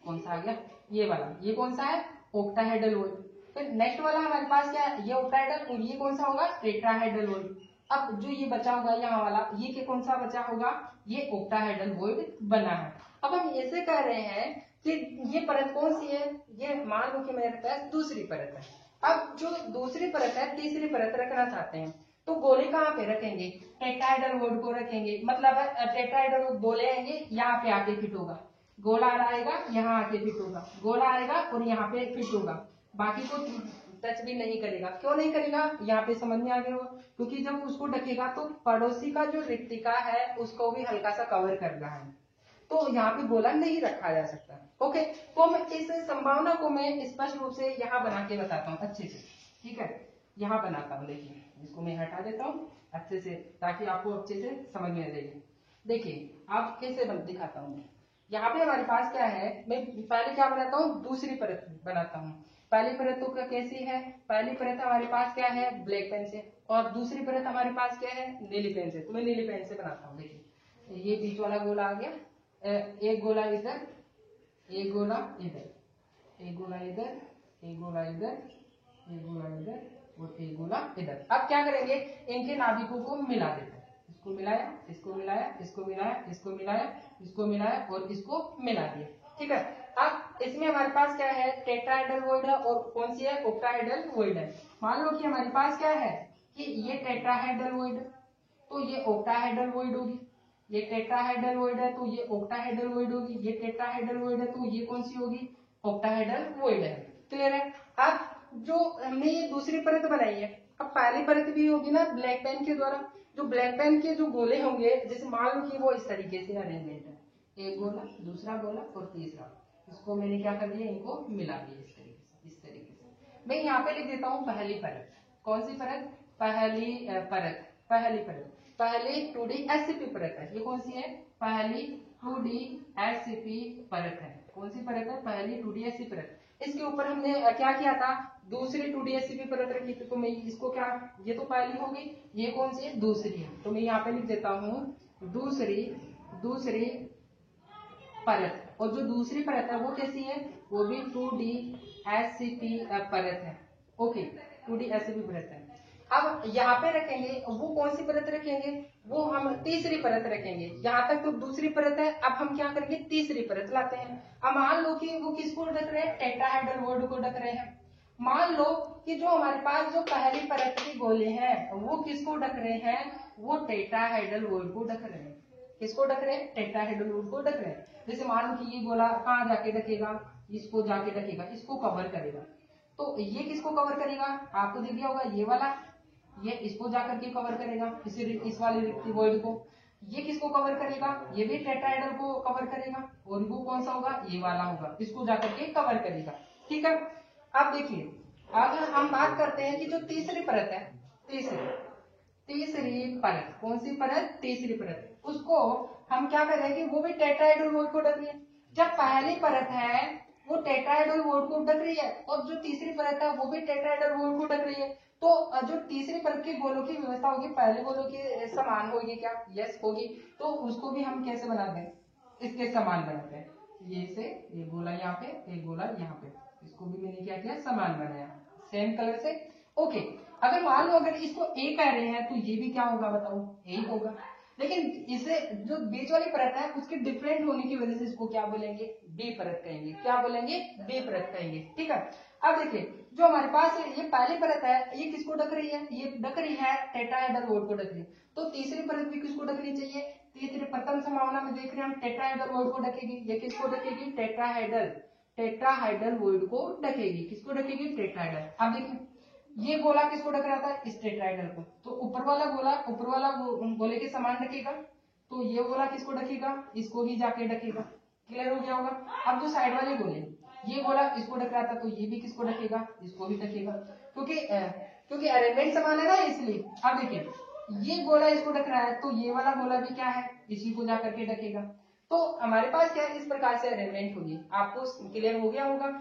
कौन सा आ गया? ये वाला, ये कौन सा है? Octahedral void. फिर नेक्स्ट वाला हमारे पास क्या है? ये ऑक्टाहेड्रल, और ये कौन सा होगा? Tetrahedral void. अब जो ये बचा होगा यहाँ वाला, ये क्या कौन सा बचा होगा? ये ऑक्टाहेड्रल वॉइड बना है। अब हम ऐसे कह रहे हैं कि ये परत कौन सी है? ये मान लो कि मेरे पास दूसरी परत है। अब जो दूसरी परत है, तीसरी परत रखना चाहते हैं तो गोले कहाँ पे रखेंगे? टेट्राहेड्रल वॉइड को रखेंगे। मतलब टेट्राहेड्रल गोले आएंगे, यहाँ पे आके फिट होगा। गोला आएगा, यहाँ आके फिट होगा, गोला आएगा और यहाँ पे फिट होगा। बाकी को टच भी नहीं करेगा। क्यों नहीं करेगा? यहाँ पे समझ में आ गया होगा, क्योंकि जब उसको ढकेगा तो पड़ोसी का जो रिक्तिका है उसको भी हल्का सा कवर कर रहा है, तो यहाँ पे गोला नहीं रखा जा सकता। ओके, तो मैं इस संभावना को मैं स्पष्ट रूप से यहाँ बना के बताता हूँ अच्छे से। ठीक है, यहाँ बनाता हूँ। देखिए, इसको मैं हटा देता हूँ अच्छे से ताकि आपको अच्छे से समझ में आ जाएगी। देखिए, आप कैसे दिखाता हूँ। यहाँ पे हमारे पास क्या है? मैं पहले क्या बनाता हूँ? दूसरी परत बनाता हूँ। पहली परत तो कैसी है? पहली परत हमारे पास क्या है? ब्लैक पेन से, और दूसरी परत हमारे पास क्या है? नीली पेन से। तो मैं नीली पेन से बनाता हूँ। देखिए, ये बीच वाला गोला आ गया, एक गोला इधर, एक गोला इधर, एक गोला इधर, एक गोला इधर, एक गोला इधर और एक गोला इधर। अब क्या करेंगे? इनके नाभिकों को मिला देते हैं। इसको मिलाया, इसको मिलाया, इसको मिलाया, इसको मिलाया, इसको मिलाया और इसको मिला दिया। ठीक है, अब इसमें हमारे पास क्या है, टेट्राहेड्रल वॉइड है और कौन सी है, ऑक्टाहेड्रल वॉइड है। मान लो कि हमारे पास क्या है कि ये टेट्राहेड्रल वॉइड है तो ये ऑक्टाहेड्रल वॉइड होगी, ये टेट्राहेड्रल वॉइड है तो ये ऑक्टाहेड्रल वॉइड होगी, ये टेट्राहेड्रल वॉइड है तो ये कौन सी होगी, ऑक्टाहेड्रल वॉइड है। क्लियर है। अब जो हमने ये दूसरी परत बनाई है, अब पहली परत भी होगी ना ब्लैक पेन के द्वारा, जो ब्लैक पेन के जो गोले होंगे, जैसे मान लो कि वो इस तरीके से अरेंजमेंट है, एक गोला, दूसरा गोला और तीसरा, इसको मैंने क्या कर दिया, इनको मिला दिया इस तरीके से। मैं यहाँ पे लिख देता हूँ पहली परत। कौन सी परत, पहली परत, पहली परत, पहली 2D SCP परत है। ये कौन सी है, पहली 2D SCP परत है। कौन सी परत है, पहली 2D SCP परत। इसके ऊपर हमने क्या किया था, दूसरी 2D SCP परत रखी थी, तो मैं इसको क्या, ये तो पहली होगी, ये कौन सी है, दूसरी है, तो मैं यहाँ पे लिख देता हूँ दूसरी परत। और जो दूसरी परत है वो कैसी है, वो भी 2D SCP परत है। ओके, 2D SCP परत है। अब यहाँ पे रखेंगे, वो कौन सी परत रखेंगे, वो हम तीसरी परत रखेंगे। यहाँ तक तो दूसरी परत है, अब हम क्या करेंगे, तीसरी परत लाते हैं। अब मान लो कि वो किसको ढक रहे हैं, टेट्राहेड्रल वॉइड को ढक रहे हैं। मान लो कि जो हमारे पास जो पहली परत के गोले हैं वो किसको ढक रहे हैं, वो टेट्राहेड्रल वॉइड को ढक रहे हैं। किसको ढक रहे हैं, टेट्राहेड्रल वॉइड को ढक रहे हैं। जैसे मान लो कि ये गोला कहाँ जाके ढकेगा, इसको जाके ढकेगा, इसको कवर करेगा। तो ये किसको कवर करेगा, आपको दिख गया होगा, ये वाला, ये इसको जाकर के कवर करेगा, इस वाले रिक्ति वॉइड को। ये किसको कवर करेगा, ये भी टेट्राहेड्रल को कवर करेगा, और वो कौन सा होगा, ये वाला होगा, इसको जाकर के कवर करेगा। ठीक है। अब देखिए, अगर हम बात करते हैं कि जो तीसरी परत है, तीसरी परत, कौन सी परत, तीसरी परत, उसको हम क्या कर रहे हैं कि वो भी टेट्राहेड्रल वॉइड को ढक रही है। जब पहली परत है वो टेट्राहेड्रल वॉइड को ढक रही है, और जो तीसरी परत है वो भी टेट्राहेड्रल वॉइड को ढक रही है, तो जो तीसरी परत के गोलों की व्यवस्था होगी पहले गोलों के समान होगी क्या, यस होगी। तो उसको भी हम कैसे बनाते हैं, इसके समान बनाते हैं। ये से एक गोला यहाँ पे, एक गोला यहाँ पे, इसको भी मैंने क्या किया, समान बनाया सेम कलर से। ओके, अगर मान लो अगर इसको ए कह रहे हैं तो ये भी क्या होगा, बताओ, ए होगा। लेकिन इसे जो बीच वाली परत है उसके डिफरेंट होने की वजह से इसको क्या बोलेंगे, बी परत कहेंगे। क्या बोलेंगे, बी परत कहेंगे। ठीक है। अब देखिए, जो हमारे पास ये पहली परत है, ये किसको ढक रही है, ये ढक रही है टेट्राहेड्रल वॉइड को ढक रही है। तो तीसरी परत भी किसको ढकनी चाहिए, तीसरी प्रथम संभावना में देख रहे हैं हम टेट्राहेड्रल वॉइड को ढकेगी। ये किसको ढकेगी, टेट्राहेड्रल वॉइड को ढकेगी। किसको ढकेगी, टेट्राहेड्रल। अब देखिए, ये गोला किसको ढक रहा था, इस टेट्राहेड्रल को, तो ऊपर वाला गोले के समान ढकेगा, तो ये गोला किसको ढकेगा, इसको भी जाके ढकेगा। क्लियर हो गया होगा। अब जो साइड वाले गोले, ये गोला इसको ढक रहा था तो ये भी किसको ढकेगा, इसको भी ढकेगा, क्योंकि अरेंजमेंट समान है ना, इसलिए। अब देखिए, ये गोला इसको ढक रहा है तो ये वाला गोला भी क्या है, इसी को जाकर के ढकेगा। तो हमारे पास क्या है, इस प्रकार से अरेंजमेंट होगी। आपको क्लियर हो गया होगा।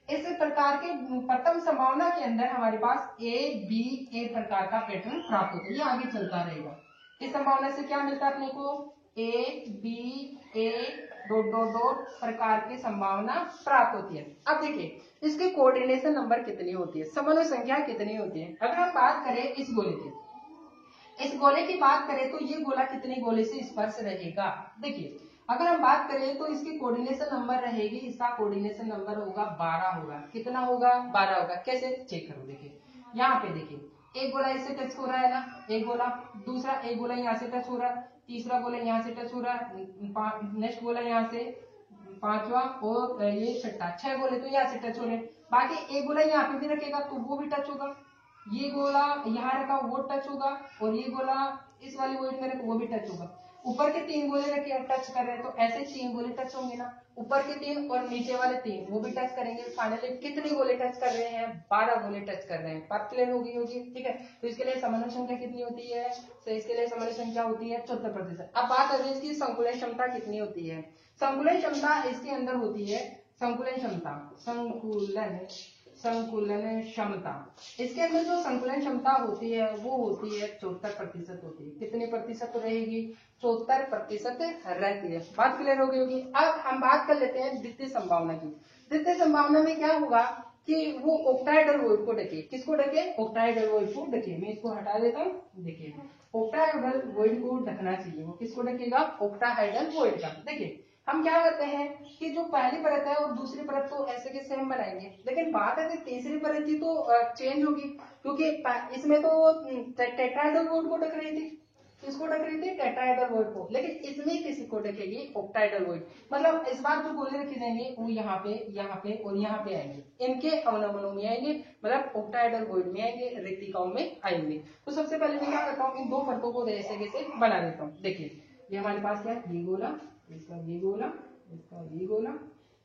इस प्रकार के प्रथम संभावना के अंदर हमारे पास ए प्रकार का पैटर्न प्राप्त होता है, ये आगे चलता रहेगा। इस संभावना से क्या मिलता है अपने को, ए डॉट डॉट डॉट प्रकार की संभावना प्राप्त होती है। अब देखिए, इसके कोऑर्डिनेशन नंबर कितनी होती है, समन्वय संख्या कितनी होती है। अगर हम बात करें इस गोले की बात करें तो ये गोला कितने गोले से स्पर्श रहेगा। देखिए, अगर हम बात करें तो इसकी कोऑर्डिनेशन नंबर रहेगी, इसका कोऑर्डिनेशन नंबर होगा 12 होगा। कितना होगा, 12 होगा। कैसे, चेक करो। देखिए, यहाँ पे देखिए, एक गोला इससे टच हो रहा है ना, एक गोला, दूसरा एक गोला यहाँ से टच हो रहा है, तीसरा गोला यहाँ से टच हो रहा है, नेक्स्ट गोला यहाँ से, पांचवा और ये छठा, 6 गोले तो यहाँ से टच हो रहे हैं। बाकी एक गोला यहाँ पे भी रखेगा तो वो भी टच होगा, ये गोला यहाँ रखा वो टच होगा, और ये गोला इस वाली वॉइड में रखा वो भी टच होगा। ऊपर के 3 गोले रखे टच कर रहे हैं तो ऐसे 3 गोले टच होंगे ना, ऊपर के 3 और नीचे वाले 3 वो भी टच करेंगे। फाइनली कितने गोले टच कर रहे हैं, 12 गोले टच कर रहे हैं। बात क्लियर होगी। ठीक है। तो इसके लिए समन्वय संख्या कितनी होती है, तो इसके लिए समन्वय संख्या होती है 74%। अब बात करें इसकी संकुलन क्षमता कितनी होती है। संकुलन क्षमता इसके अंदर होती है, संकुलन क्षमता इसके अंदर जो संकुलन क्षमता होती है वो होती है 74% होती है। कितने प्रतिशत रहेगी, 74% रहती है। बात क्लियर हो गई होगी। अब हम बात कर लेते हैं द्वितीय संभावना की। द्वितीय संभावना में क्या होगा कि वो ऑक्टाहेड्रल वॉइड को ढके। किसको ढके, ऑक्टाहेड्रल वॉइड को ढके। मैं इसको हटा देता हूँ। देखिए, ऑक्टाहेड्रल वॉइड को ढकना चाहिए। वो किसको ढकेगा, ऑक्टाहेड्रल वॉइड का। देखिए, हम क्या करते हैं कि जो पहली परत है और दूसरी परत तो ऐसे के सेम बनाएंगे, लेकिन बात है कि तीसरी परत की तो चेंज होगी, क्योंकि इसमें तो टेट्राहेड्रल वोइड को ढक रही थी, किसको ढक रही थी? टेट्राहेड्रल वोइड को, लेकिन इसमें किसी को ढकेगी? Octahedral void. मतलब इस बार जो गोले रखे जाएंगे वो यहाँ पे और यहाँ पे आएंगे, इनके अवनमनों में आएंगे, मतलब ऑक्टाहेड्रल वोइड में आएंगे, रिक्तिकाओं में आएंगे। तो सबसे पहले मैं क्या करता हूँ, इन दो परतों को ऐसे कैसे बना देता हूँ। देखिए ये हमारे पास क्या है, ये गोला, इसका ये गोला, इसका ये गोला,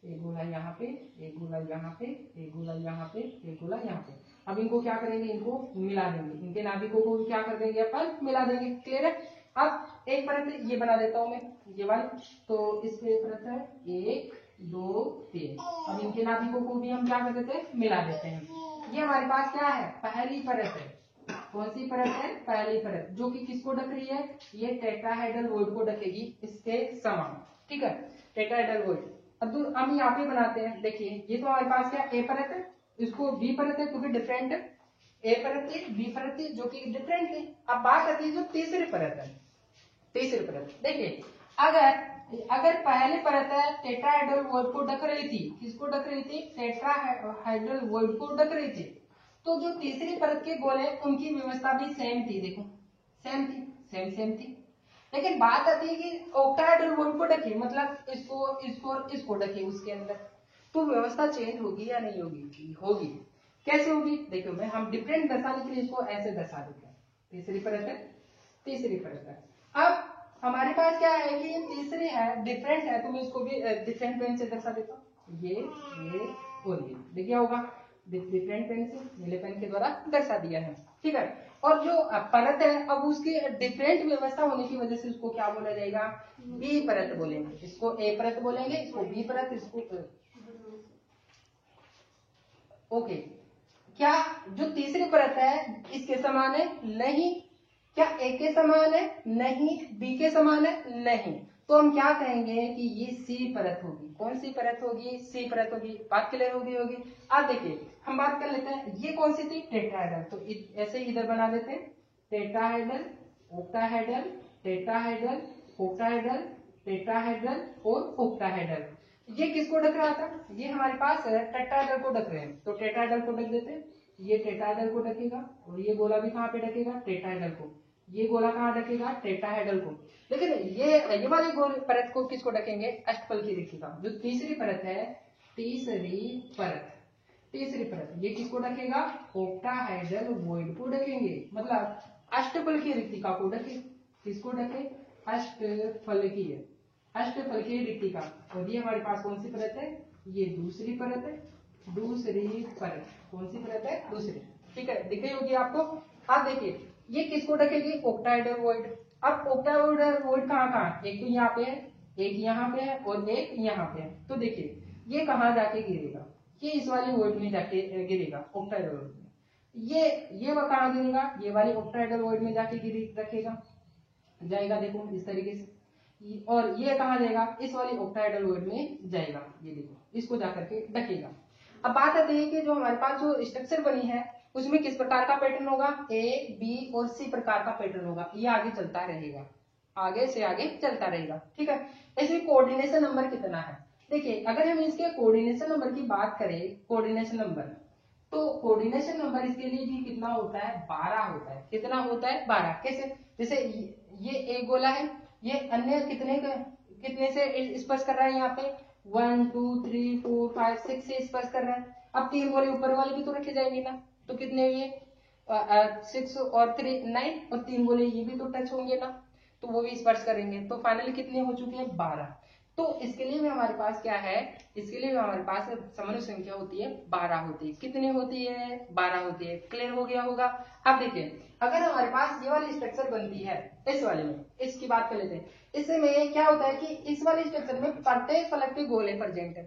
एक गोला यहाँ पे, एक गोला यहाँ पे, एक गोला यहाँ पे, एक गोला यहाँ पे। अब इनको क्या करेंगे, इनको मिला देंगे, इनके नाभिकों को क्या कर देंगे अपन, मिला देंगे। क्लियर है? अब एक परत ये बना देता हूं मैं, ये वाली, तो इस पे परत है 1 2 3। अब इनके नाभिकों को भी हम क्या कर देते हैं, मिला देते हैं। ये हमारे पास क्या है, पहली परत है। कौन सी परत है? पहली परत, जो कि किसको ढक रही है, ये टेट्राहेड्रल वोइड को ढकेगी इसके समान। ठीक है, टेट्राहेड्रल वोइड। अब हम यहाँ पे बनाते हैं, देखिए ये तो हमारे पास क्या ए परत है, इसको बी परत है क्योंकि डिफरेंट है, ए परत थी, बी परत थी, जो कि डिफरेंट थी। अब बात आती है जो तीसरी परत है, तीसरी परत। देखिए अगर पहली परत है टेट्राहेड्रल वोइड को ढक रही थी, किसको ढक रही थी? टेट्राहेड्रल वोइड को ढक रही थी। तो जो तीसरी परत के गोले उनकी व्यवस्था भी सेम थी, देखो सेम थी, सेम थी। लेकिन बात आती है कि ऑक्टाहेड्रल वोइड को ढके, मतलब इसको ढके उसके अंदर, तो व्यवस्था चेंज होगी या नहीं होगी? होगी। कैसे होगी? देखो मैं, हम डिफरेंट दर्शाने के लिए इसको ऐसे दर्शा देते हैं। तीसरी परत है, तीसरी परत है। अब हमारे पास क्या है कि ये तीसरी है, डिफरेंट है, तो मैं इसको भी डिफरेंट पेन से दर्शा देता हूँ। ये और ये देखिए होगा, डिफरेंट पेन से, नीले पेन के द्वारा दर्शा दिया है। ठीक है, और जो परत है अब उसकी डिफरेंट व्यवस्था होने की वजह से उसको क्या बोला जाएगा? बी परत बोलेंगे। इसको ए परत बोलेंगे, इसको बी परत, इसको ओके। क्या जो तीसरी परत है इसके समान है? नहीं। क्या ए के समान है? नहीं। बी के समान है? नहीं। तो हम क्या कहेंगे कि ये सी परत होगी। कौन सी परत होगी? सी परत होगी। बात क्लियर होगी। अब देखिए हम बात कर लेते हैं, ये कौन सी थी? टेट्राहेड्रल। तो ऐसे इधर बना देते हैं, tetrahedral, octahedral, tetrahedral, octahedral, tetrahedral और ऑक्टाहेड्रल। ये किसको ढक रहा था? ये हमारे पास टेट्राहेड्रल को ढक रहे हैं, तो टेट्राहेड्रल को ढक देते हैं। ये टेट्राहेड्रल को ढकेगा, और ये गोला भी कहाँ पे ढकेगा? टेट्राहेड्रल को। ये गोला कहाँ ढकेगा? टेट्राहेड्रल को। लेकिन ये वाली गोल परत को किसको ढकेंगे? अष्टफल की रेखिका। जो तीसरी परत है, तीसरी परत, तीसरी परत, ये किसको ढकेगा? ऑक्टाहेड्रल वोइड को ढकेंगे, मतलब अष्टफल की रेखिका को ढके। किसको ढके? अष्टफलकीय, अष्टफलकीय रेखिका। और ये हमारे पास कौन सी परत है? ये दूसरी परत है, दूसरी परत। कौन सी परत है? दूसरी। ठीक है, दिख रही होगी आपको। आप देखिए ये किसको ढकेगी? Octahedral void. अब ऑक्टाहेड्रल वोइड कहाँ? एक तो यहाँ पे है, एक यहाँ पे है और एक यहाँ पे है। तो देखिए ये कहाँ जाके गिरेगा? ये इस वाली वोइड में जाके गिरेगा, ऑक्टाहेड्रल वोइड में। ये वह कहाँ गिरेगा? ये वाली ऑक्टाहेड्रल वोइड में जाके रखेगा, जाएगा। देखो इस तरीके से। और ये कहाँ जाएगा? इस वाली ऑक्टाहेड्रल वोइड में जाएगा। ये देखो इसको जाकर के ढकेगा। अब बात आती है कि जो हमारे पास जो स्ट्रक्चर बनी है उसमें किस प्रकार का पैटर्न होगा? ए, बी और सी प्रकार का पैटर्न होगा। ये आगे चलता रहेगा, आगे से आगे चलता रहेगा। ठीक है, इसमें कोऑर्डिनेशन नंबर कितना है? देखिए अगर हम इसके कोऑर्डिनेशन नंबर की बात करें, कोऑर्डिनेशन नंबर, तो कोऑर्डिनेशन नंबर इसके लिए भी कितना होता है? 12 होता है। कितना होता है? 12। कैसे? जैसे ये एक गोला है, ये अन्य कितने से स्पर्श कर रहा है? यहाँ पे 1 2 3 4 5 6 से स्पर्श कर रहा है। अब 3 गोले ऊपर वाले भी तो रखे जाएंगे ना, तो कितने हुए? 6 और 3 9, और 3 गोले ये भी तो टच होंगे ना, तो वो भी स्पर्श करेंगे। तो फाइनली कितने हो चुके हैं? 12। तो इसके लिए भी हमारे पास क्या है? इसके लिए भी हमारे पास समन्वय संख्या होती है 12 होती है। कितनी होती है? 12 होती है। क्लियर हो गया होगा। अब देखिए अगर हमारे पास ये वाली स्ट्रक्चर बनती है, इस वाले में, इसकी बात कर लेते हैं। इसमें क्या होता है कि इस वाले स्ट्रक्चर में प्रत्येक फलक पे गोले प्रेजेंट है।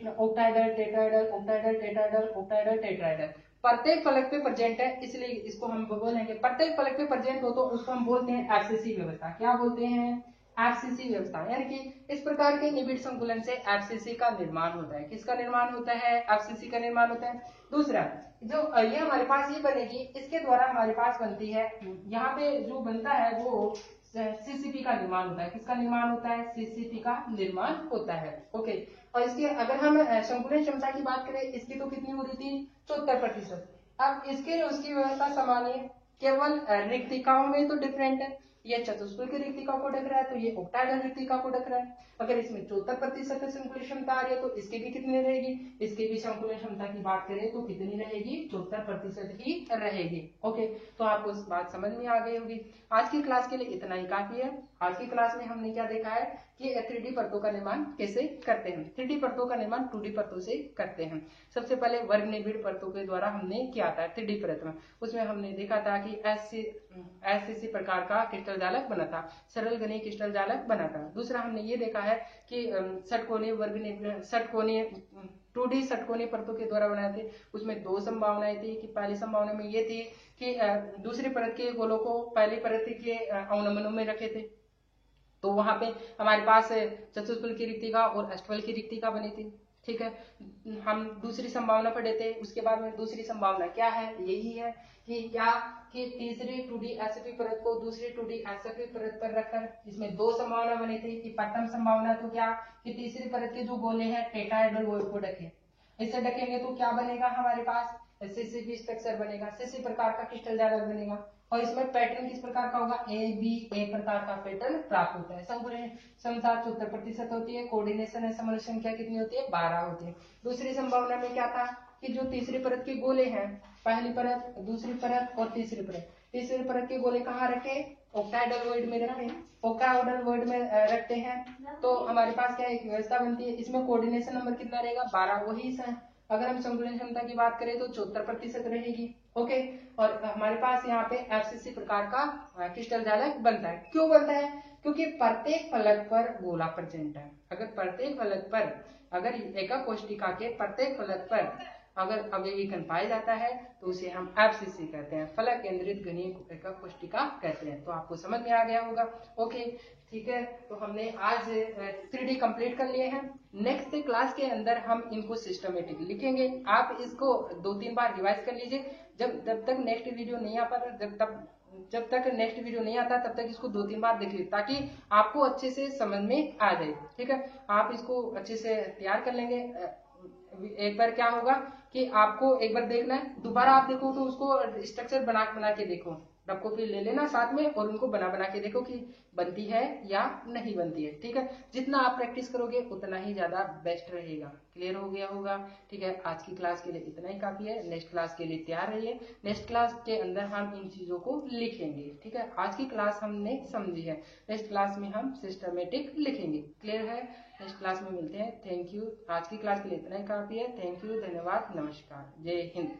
Octahedral, tetrahedral, octahedral, tetrahedral, octahedral, tetrahedral, प्रत्येक फलक पे प्रेजेंट है, इसलिए इसको हम बोलेंगे, प्रत्येक फलक पे प्रेजेंट हो तो उसको हम बोलते हैं एफसीसी व्यवस्था। क्या बोलते हैं? एफसीसी व्यवस्था। यानी कि इस प्रकार के निबिड़ संकुलन से एफसीसी का निर्माण होता है। किसका निर्माण होता है? एफसीसी का निर्माण होता है। दूसरा, जो ये हमारे पास ये बनेगी, इसके द्वारा हमारे पास बनती है, यहाँ पे जो बनता है वो सीसीपी का निर्माण होता है। किसका निर्माण होता है? सीसीपी का निर्माण होता है। ओके, और इसके अगर हम संकुलन क्षमता की बात करें, इसकी तो कितनी हो रही थी? 74%। अब इसके उसकी व्यवस्था समान है, केवल रिक्तिकाओं में तो डिफरेंट है। ये चतुष्फलक की रिक्तिका को ढक रहा है, तो ये ऑक्टाहेड्रल रिक्तिका को ढक रहा है। अगर इसमें 74% संकुलन क्षमता आ रही है, तो इसकी भी कितनी रहेगी? इसकी भी संकुलन क्षमता की बात करें तो कितनी रहेगी? 74% ही रहेगी। ओके, तो आपको इस बात समझ में आ गई होगी। आज की क्लास के लिए इतना ही काफी है। आज की क्लास में हमने क्या देखा है कि 3D परतों का निर्माण कैसे करते हैं। 3D परतों का निर्माण 2D परतों से करते हैं। सबसे पहले वर्ग निबिड़ परतों के द्वारा हमने किया था 3D परत में। उसमें हमने देखा था कि एससीसी प्रकार का क्रिस्टल जालक बना था, सरल घनीय क्रिस्टल जालक बना था। दूसरा हमने ये देखा है कि षटकोणीय 2D षटकोणीय परतों के द्वारा बनाए थे। उसमें दो संभावनाएं थी कि पहली संभावना में ये थी कि दूसरी परत के गोलों को पहली परत के अवनमनों में रखे थे, तो वहां पे हमारे पास चतुष्फलक की रिक्तिका और अष्टफलक की रिक्तिका बनी थी। ठीक है, हम दूसरी संभावना पढ़े थे। उसके बाद में दूसरी संभावना क्या है? यही है कि क्या कि तीसरी 2D एसएफई परत को दूसरी 2D एसएफई परत पर रखकर, इसमें दो संभावना बनी थी कि प्रथम संभावना तो क्या कि तीसरी परत के जो गोले हैं टेट्राहेड्रल वॉइड को ढके। इससे ढकेंगे तो क्या बनेगा? हमारे पास सीसीपी स्ट्रक्चर बनेगा, सीसी प्रकार का क्रिस्टल जालक बनेगा। और इसमें पैटर्न किस प्रकार का होगा? ए प्रकार का पैटर्न प्राप्त होता है। संकुलन क्षमता 74% होती है। कोऑर्डिनेशन है समूह संख्या कितनी होती है? 12 होती है। दूसरी संभावना में क्या था कि जो तीसरी परत के गोले हैं, पहली परत, दूसरी परत और तीसरी परत, तीसरी परत के गोले कहाँ रखे? ऑक्टाहेड्रल वॉइड में रखते हैं। ऑक्टाहेड्रल वॉइड में रखते हैं तो हमारे पास क्या एक व्यवस्था बनती है। इसमें कोऑर्डिनेशन नंबर कितना रहेगा? 12। वही अगर हम संकुलन क्षमता की बात करें तो 74% रहेगी। ओके, और हमारे पास यहाँ पे एफसीसी प्रकार का क्रिस्टल जालक बनता है। क्यों बनता है? क्योंकि प्रत्येक फलक पर गोला प्रेजेंट है। अगर प्रत्येक फलक पर, अगर एकक कोशिका के प्रत्येक फलक पर अगर अवयवी कण पाया जाता है तो उसे हम एफसीसी कहते हैं, फलक केंद्रित घनीय एकक कोशिका कहते हैं। तो आपको समझ में आ गया होगा। ओके, ठीक है, तो हमने आज 3D कंप्लीट कर लिए हैं। नेक्स्ट क्लास के अंदर हम इनको सिस्टमेटिक लिखेंगे। आप इसको 2-3 बार रिवाइज कर लीजिए। जब तक नेक्स्ट वीडियो नहीं आ पाता, जब तक नेक्स्ट वीडियो नहीं आता तब तक इसको 2-3 बार देख लीजिए, ताकि आपको अच्छे से समझ में आ जाए। ठीक है, आप इसको अच्छे से तैयार कर लेंगे। एक बार क्या होगा कि आपको एक बार देखना है, दोबारा आप देखो तो उसको स्ट्रक्चर बना के देखो, रफ कॉपी ले लेना साथ में और उनको बना के देखो कि बनती है या नहीं बनती है। ठीक है, जितना आप प्रैक्टिस करोगे उतना ही ज्यादा बेस्ट रहेगा। क्लियर हो गया होगा? ठीक है, आज की क्लास के लिए इतना ही काफी है। नेक्स्ट क्लास के लिए तैयार रहिए। नेक्स्ट क्लास के अंदर हम इन चीजों को लिखेंगे। ठीक है, आज की क्लास हमने समझी है, नेक्स्ट क्लास में हम सिस्टमेटिक लिखेंगे। क्लियर है? नेक्स्ट क्लास में मिलते हैं। Thank you. आज की क्लास के लिए इतना ही काफी है। थैंक यू, धन्यवाद, नमस्कार, जय हिंद।